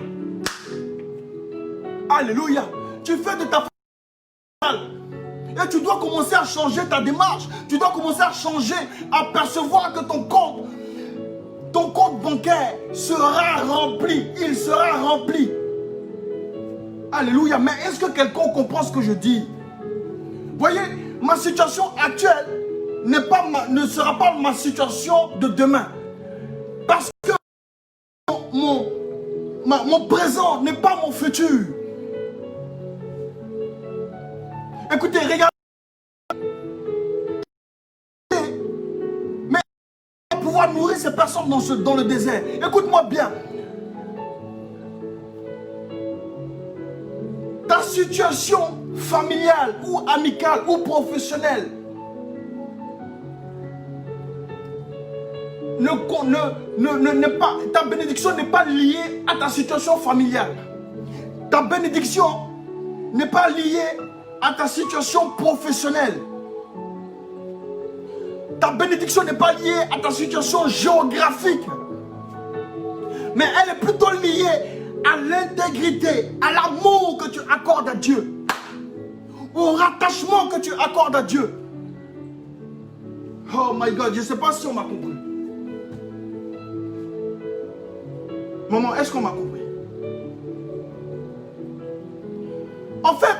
Alléluia. Tu fais de ta famille. Et tu dois commencer à changer ta démarche. Tu dois commencer à changer, à percevoir que ton compte bancaire sera rempli. Il sera rempli. Alléluia. Mais est-ce que quelqu'un comprend ce que je dis? Voyez, ma situation actuelle ne sera pas ma situation de demain. Parce que mon présent n'est pas mon futur. Écoutez, regardez. Mais on va pouvoir nourrir ces personnes dans le désert. Écoute-moi bien. Ta situation familiale ou amicale ou professionnelle ta bénédiction n'est pas liée à ta situation familiale. Ta bénédiction n'est pas liée à ta situation professionnelle. Ta bénédiction n'est pas liée à ta situation géographique. Mais elle est plutôt liée à l'intégrité, à l'amour que tu accordes à Dieu, au rattachement que tu accordes à Dieu. Oh my God, je ne sais pas si on m'a compris. Maman, est-ce qu'on m'a compris? En fait,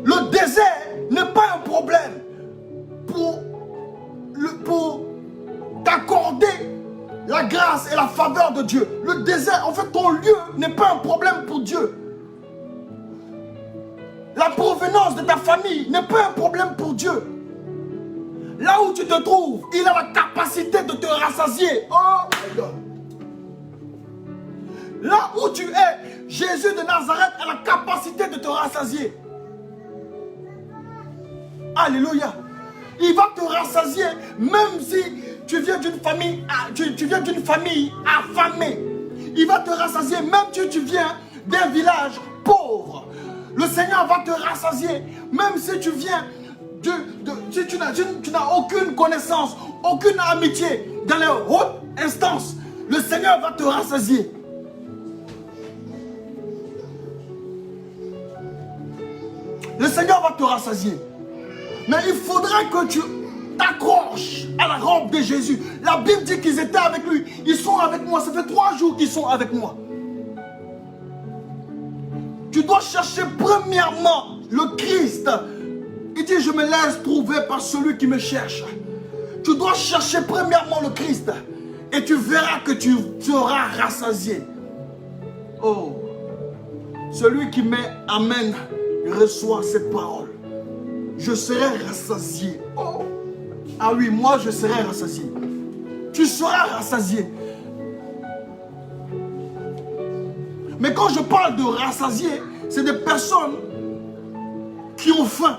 le désert n'est pas un problème pour t'accorder la grâce et la faveur de Dieu. Le désert, en fait, ton lieu n'est pas un problème pour Dieu. La provenance de ta famille n'est pas un problème pour Dieu. Là où tu te trouves, il a la capacité de te rassasier. Oh my God. Là où tu es, Jésus de Nazareth a la capacité de te rassasier. Alléluia. Il va te rassasier même si tu viens d'une famille, affamée. Il va te rassasier même si tu viens d'un village pauvre. Le Seigneur va te rassasier même si tu viens si tu n'as aucune connaissance, aucune amitié dans les hautes instances. Le Seigneur va te rassasier. Le Seigneur va te rassasier. Mais il faudra que tu t'accroches à la robe de Jésus. La Bible dit qu'ils étaient avec lui. Ils sont avec moi. Ça fait 3 jours qu'ils sont avec moi. Tu dois chercher premièrement le Christ. Il dit, je me laisse trouver par celui qui me cherche. Tu dois chercher premièrement le Christ. Et tu verras que tu seras rassasié. Oh, celui qui met Amen reçoit cette parole. Je serai rassasié. Oh. Ah oui, moi je serai rassasié. Tu seras rassasié. Mais quand je parle de rassasié, c'est des personnes qui ont faim.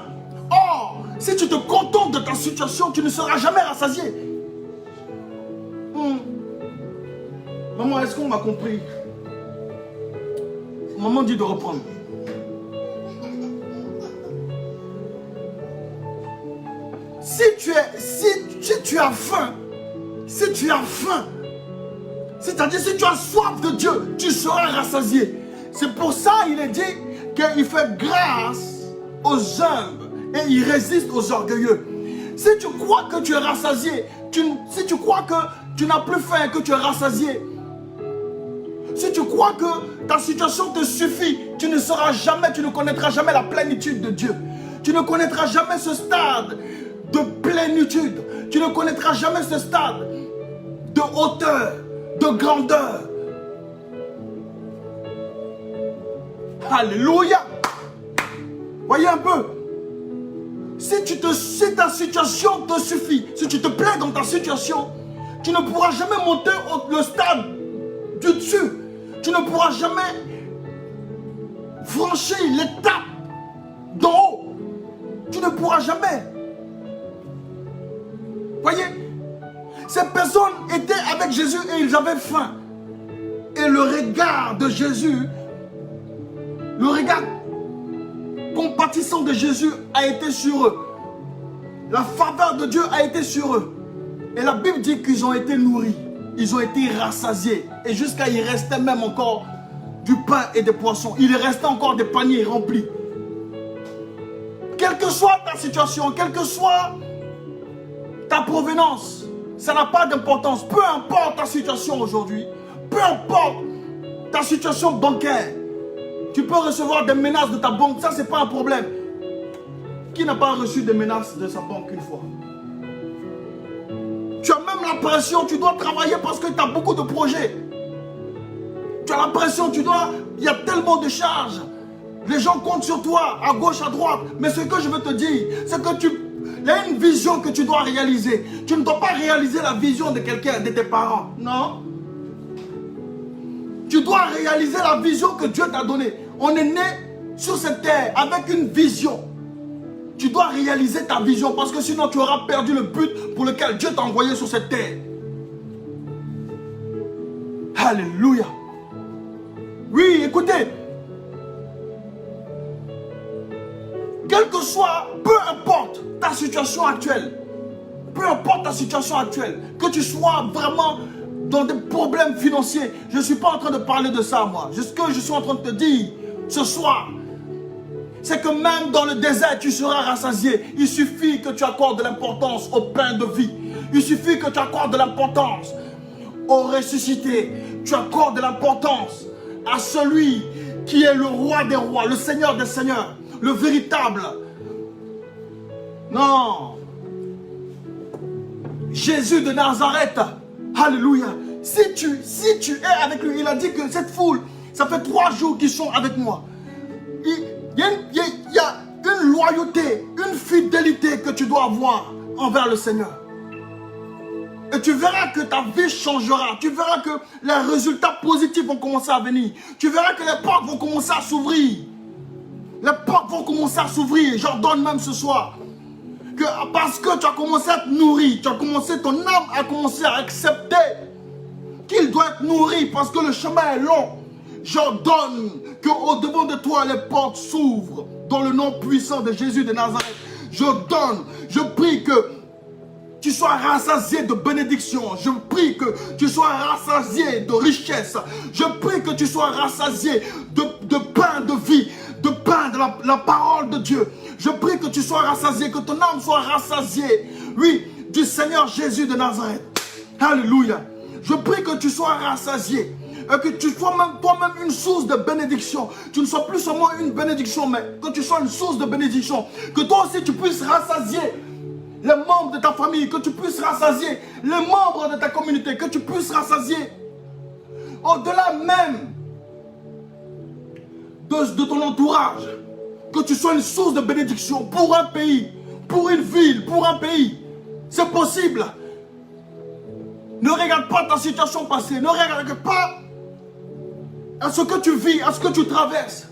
Or, si tu te contentes de ta situation, tu ne seras jamais rassasié. Maman, est-ce qu'on m'a compris? Maman dit de reprendre. Si tu as faim, c'est-à-dire si tu as soif de Dieu, tu seras rassasié. C'est pour ça il est dit qu'il fait grâce aux humbles et il résiste aux orgueilleux. Si tu crois que tu es rassasié, si tu crois que tu n'as plus faim et que tu es rassasié, si tu crois que ta situation te suffit, tu ne connaîtras jamais la plénitude de Dieu. Tu ne connaîtras jamais ce stade de plénitude. Tu ne connaîtras jamais ce stade de hauteur, de grandeur. Alléluia. Voyez un peu. Si ta situation te suffit, si tu te plais dans ta situation, tu ne pourras jamais monter le stade du dessus. Tu ne pourras jamais franchir l'étape d'en haut. Tu ne pourras jamais. Voyez, ces personnes étaient avec Jésus et ils avaient faim. Et le regard de Jésus, le regard compatissant de Jésus a été sur eux. La faveur de Dieu a été sur eux. Et la Bible dit qu'ils ont été nourris. Ils ont été rassasiés. Et jusqu'à il restait même encore du pain et des poissons. Il restait encore des paniers remplis. Quelle que soit ta situation, quelle que soit ta provenance, ça n'a pas d'importance. Peu importe ta situation aujourd'hui, peu importe ta situation bancaire, tu peux recevoir des menaces de ta banque, ça c'est pas un problème. Qui n'a pas reçu des menaces de sa banque une fois? Tu as même l'impression, tu dois travailler parce que tu as beaucoup de projets. Tu as l'impression, il y a tellement de charges. Les gens comptent sur toi, à gauche, à droite. Mais ce que je veux te dire, c'est que il y a une vision que tu dois réaliser. Tu ne dois pas réaliser la vision de quelqu'un, de tes parents. Non. Tu dois réaliser la vision que Dieu t'a donnée. On est né sur cette terre avec une vision. Tu dois réaliser ta vision parce que sinon tu auras perdu le but pour lequel Dieu t'a envoyé sur cette terre. Alléluia. Oui, écoutez. Quelle que soit, peu importe ta situation actuelle, que tu sois vraiment dans des problèmes financiers, je ne suis pas en train de parler de ça, moi. Ce que je suis en train de te dire ce soir, c'est que même dans le désert, tu seras rassasié. Il suffit que tu accordes de l'importance au pain de vie. Il suffit que tu accordes de l'importance au ressuscité. Tu accordes de l'importance à celui qui est le roi des rois, le Seigneur des seigneurs, le véritable. Non. Jésus de Nazareth. Alléluia. Si tu es avec lui, il a dit que cette foule, ça fait 3 jours qu'ils sont avec moi. Il y a une loyauté, une fidélité que tu dois avoir envers le Seigneur. Et tu verras que ta vie changera. Tu verras que les résultats positifs vont commencer à venir. Tu verras que les portes vont commencer à s'ouvrir. Les portes vont commencer à s'ouvrir. J'ordonne même ce soir. Que parce que tu as commencé à te nourrir, ton âme a commencé à accepter qu'il doit être nourri parce que le chemin est long. J'ordonne qu'au-devant de toi, les portes s'ouvrent dans le nom puissant de Jésus de Nazareth. Je prie que tu sois rassasié de bénédictions. Je prie que tu sois rassasié de richesse. Je prie que tu sois rassasié de pain de vie, de pain de la parole de Dieu. Je prie que tu sois rassasié, que ton âme soit rassasiée, oui, du Seigneur Jésus de Nazareth. Alléluia. Je prie que tu sois rassasié et que tu sois même toi-même une source de bénédiction. Tu ne sois plus seulement une bénédiction, mais que tu sois une source de bénédiction. Que toi aussi tu puisses rassasier les membres de ta famille, que tu puisses rassasier les membres de ta communauté, que tu puisses rassasier au-delà même de ton entourage, que tu sois une source de bénédiction pour un pays, pour une ville, pour un pays. C'est possible. Ne regarde pas ta situation passée, ne regarde pas à ce que tu vis, à ce que tu traverses.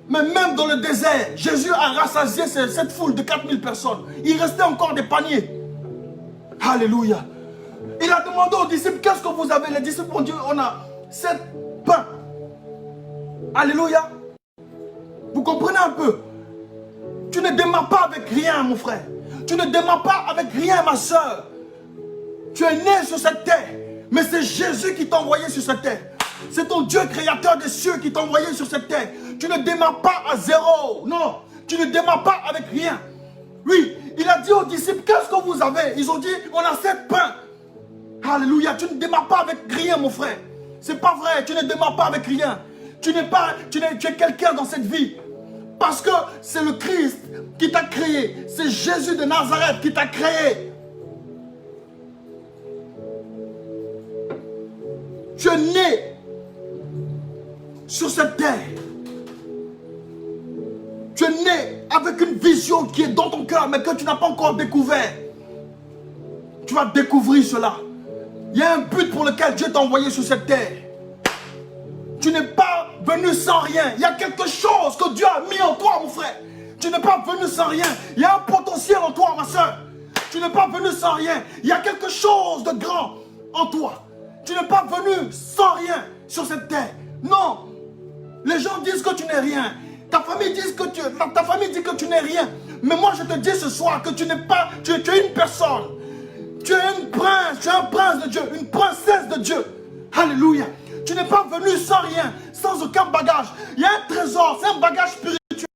Mais même dans le désert, Jésus a rassasié cette foule de 4000 personnes. Il restait encore des paniers. Alléluia. Il a demandé aux disciples, qu'est-ce que vous avez? Les disciples ont dit, on a 7 pains. Alléluia. Vous comprenez un peu? Tu ne démarres pas avec rien, mon frère. Tu ne démarres pas avec rien, ma soeur. Tu es né sur cette terre, mais c'est Jésus qui t'a envoyé sur cette terre. C'est ton Dieu créateur des cieux qui t'a envoyé sur cette terre. Tu ne démarres pas à zéro. Non, tu ne démarres pas avec rien. Oui, il a dit aux disciples, qu'est-ce que vous avez? Ils ont dit, on a 7 pains. Alléluia, tu ne démarres pas avec rien, mon frère. C'est pas vrai, tu ne démarres pas avec rien. Tu es quelqu'un dans cette vie. Parce que c'est le Christ qui t'a créé. C'est Jésus de Nazareth qui t'a créé. Tu es né sur cette terre. Tu es né avec une vision qui est dans ton cœur, mais que tu n'as pas encore découvert. Tu vas découvrir cela. Il y a un but pour lequel Dieu t'a envoyé sur cette terre. Tu n'es pas venu sans rien. Il y a quelque chose que Dieu a mis en toi, mon frère. Tu n'es pas venu sans rien. Il y a un potentiel en toi, ma soeur. Tu n'es pas venu sans rien. Il y a quelque chose de grand en toi. Tu n'es pas venu sans rien sur cette terre. Non. Les gens disent que tu n'es rien. Ta famille dit que tu n'es rien. Mais moi, je te dis ce soir que tu n'es pas... Tu es une personne. Tu es un prince de Dieu, une princesse de Dieu. Alléluia. Tu n'es pas venu sans rien, sans aucun bagage. Il y a un trésor, c'est un bagage spirituel.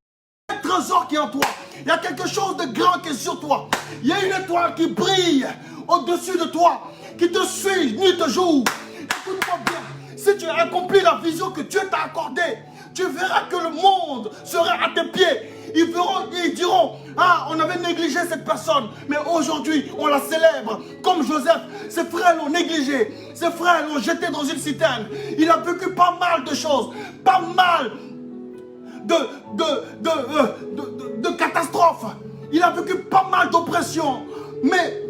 Un trésor qui est en toi. Il y a quelque chose de grand qui est sur toi. Il y a une étoile qui brille au-dessus de toi, qui te suit nuit et jour. Écoute-moi bien. Si tu as accompli la vision que Dieu t'a accordée, tu verras que le monde sera à tes pieds. Ils diront, ah, on avait négligé cette personne, mais aujourd'hui, on la célèbre. Comme Joseph, ses frères l'ont négligé. Ses frères l'ont jeté dans une citerne. Il a vécu pas mal de choses, pas mal de catastrophes. Il a vécu pas mal d'oppression. Mais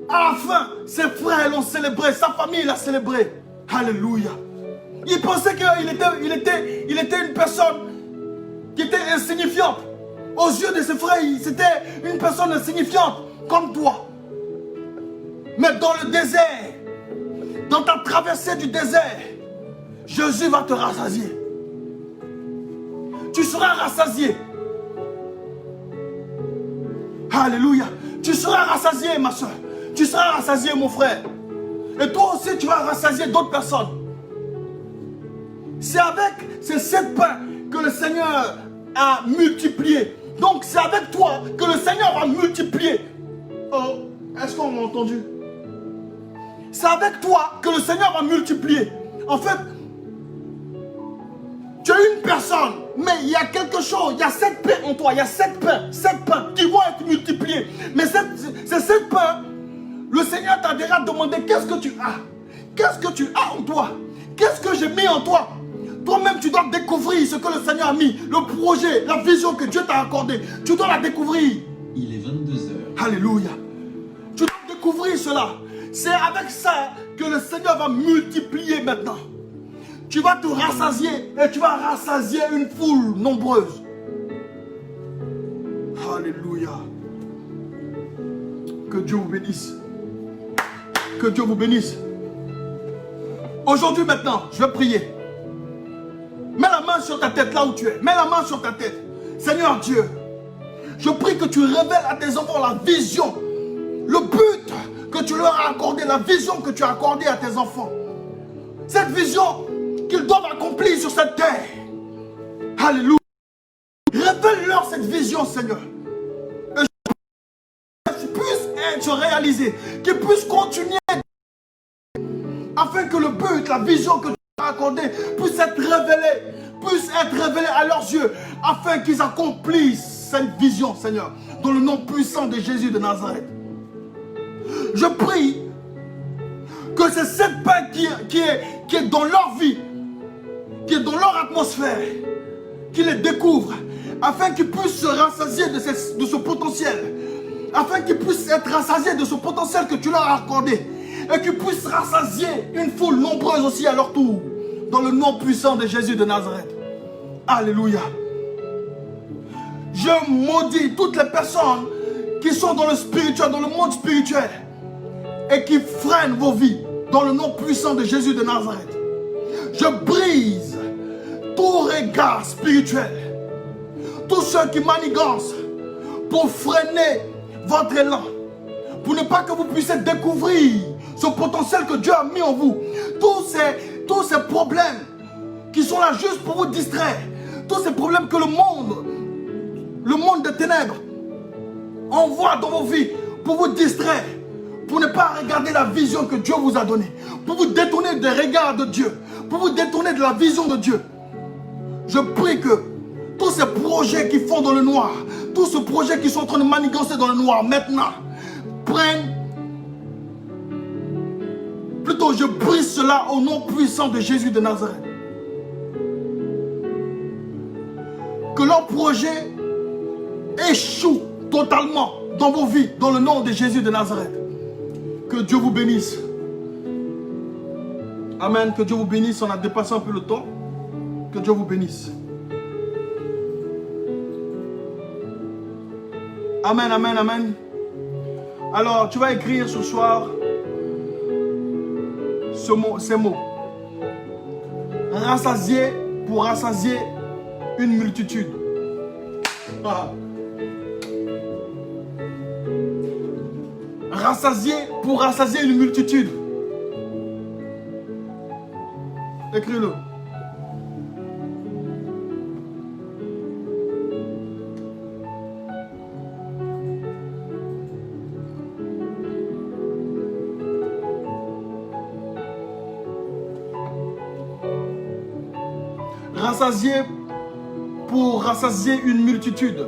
à la fin, ses frères l'ont célébré, sa famille l'a célébré. Alléluia. Il pensait qu'il était une personne qui était insignifiante. Aux yeux de ses frères, c'était une personne insignifiante, comme toi. Mais dans le désert, dans ta traversée du désert, Jésus va te rassasier. Tu seras rassasié. Alléluia. Tu seras rassasié, ma soeur. Tu seras rassasié, mon frère. Et toi aussi, tu vas rassasier d'autres personnes. C'est avec ces 7 pains que le Seigneur a multiplié. Donc c'est avec toi que le Seigneur va multiplier. Oh, est-ce qu'on m'a entendu? C'est avec toi que le Seigneur va multiplier. En fait, tu es une personne, mais il y a quelque chose, il y a 7 pains en toi, il y a 7 pains qui vont être multipliés. Mais ces 7 pains, le Seigneur t'a déjà demandé qu'est-ce que tu as? Qu'est-ce que tu as en toi? Qu'est-ce que j'ai mis en toi? Toi-même, tu dois découvrir ce que le Seigneur a mis, le projet, la vision que Dieu t'a accordée. Tu dois la découvrir. Il est 22h. Alléluia. Tu dois découvrir cela. C'est avec ça que le Seigneur va multiplier maintenant. Tu vas te rassasier et tu vas rassasier une foule nombreuse. Alléluia. Que Dieu vous bénisse. Que Dieu vous bénisse. Aujourd'hui maintenant, je vais prier. Mets la main sur ta tête là où tu es. Mets la main sur ta tête. Seigneur Dieu, je prie que tu révèles à tes enfants la vision, le but que tu leur as accordé, la vision que tu as accordée à tes enfants. Cette vision qu'ils doivent accomplir sur cette terre. Alléluia. Révèle-leur cette vision, Seigneur. Et qu'ils puissent être réalisés, qu'ils puissent continuer afin que le but, la vision que tu as accordée puisse être révélée à leurs yeux, afin qu'ils accomplissent cette vision, Seigneur, dans le nom puissant de Jésus de Nazareth. Je prie que c'est cette paix qui est dans leur vie, qui est dans leur atmosphère, qu'ils les découvrent, afin qu'ils puissent se rassasier de ce potentiel, afin qu'ils puissent être rassasiés de ce potentiel que tu leur as accordé, et qu'ils puissent rassasier une foule nombreuse aussi à leur tour, dans le nom puissant de Jésus de Nazareth. Alléluia. Je maudis toutes les personnes qui sont dans le spirituel, dans le monde spirituel, et qui freinent vos vies, dans le nom puissant de Jésus de Nazareth. Je brise tout regard spirituel, tous ceux qui manigancent pour freiner votre élan, pour ne pas que vous puissiez découvrir ce potentiel que Dieu a mis en vous. Tous ces problèmes qui sont là juste pour vous distraire, tous ces problèmes que le monde des ténèbres envoie dans vos vies pour vous distraire, pour ne pas regarder la vision que Dieu vous a donnée, pour vous détourner des regards de Dieu, pour vous détourner de la vision de Dieu. Je prie que tous ces projets qui font dans le noir, tous ces projets qui sont en train de manigancer dans le noir maintenant, plutôt je brise cela au nom puissant de Jésus de Nazareth. Que leur projet échoue totalement dans vos vies, dans le nom de Jésus de Nazareth. Que Dieu vous bénisse. Amen. Que Dieu vous bénisse. On a dépassé un peu le temps. Que Dieu vous bénisse. Amen, amen, amen. Alors, tu vas écrire ce soir ces mots. Rassasier pour rassasier une multitude. Ah. Rassasier pour rassasier une multitude. Écris-le. Rassasier pour rassasier une multitude.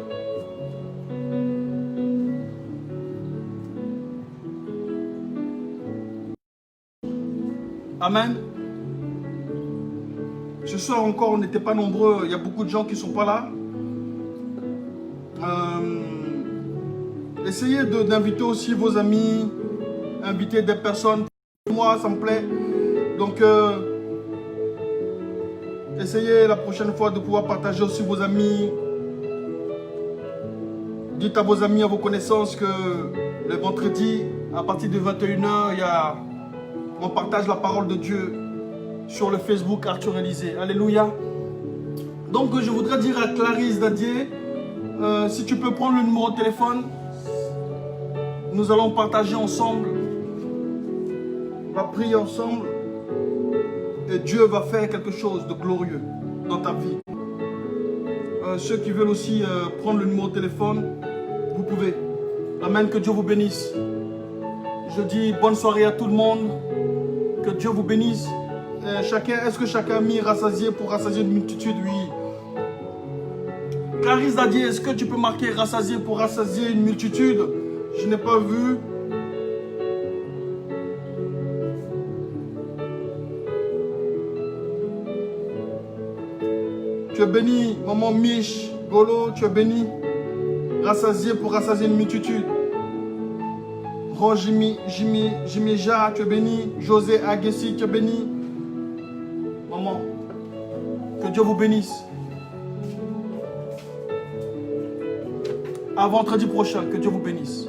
Amen. Ce soir encore, on n'était pas nombreux. Il y a beaucoup de gens qui ne sont pas là. Essayez d'inviter aussi vos amis, inviter des personnes. Moi, ça me plaît. Donc, essayez la prochaine fois de pouvoir partager aussi vos amis. Dites à vos amis, à vos connaissances que le vendredi, à partir de 21 h, on partage la parole de Dieu sur le Facebook Arthur Élysée. Alléluia. Donc, je voudrais dire à Clarisse Dadier, si tu peux prendre le numéro de téléphone, nous allons partager ensemble. On va prier ensemble. Et Dieu va faire quelque chose de glorieux dans ta vie. Ceux qui veulent aussi prendre le numéro de téléphone, vous pouvez. Amen, que Dieu vous bénisse. Je dis bonne soirée à tout le monde. Que Dieu vous bénisse. Est-ce que chacun a mis rassasié pour rassasier une multitude? Oui. Clarisse Dadier, est-ce que tu peux marquer rassasié pour rassasier une multitude? Je n'ai pas vu. Tu es béni, maman Mich, Golo, tu es béni. Rassasié pour rassasier une multitude. Ron Jimmy Ja, tu es béni. José Aguessi, tu es béni. Maman, que Dieu vous bénisse. À vendredi prochain, que Dieu vous bénisse.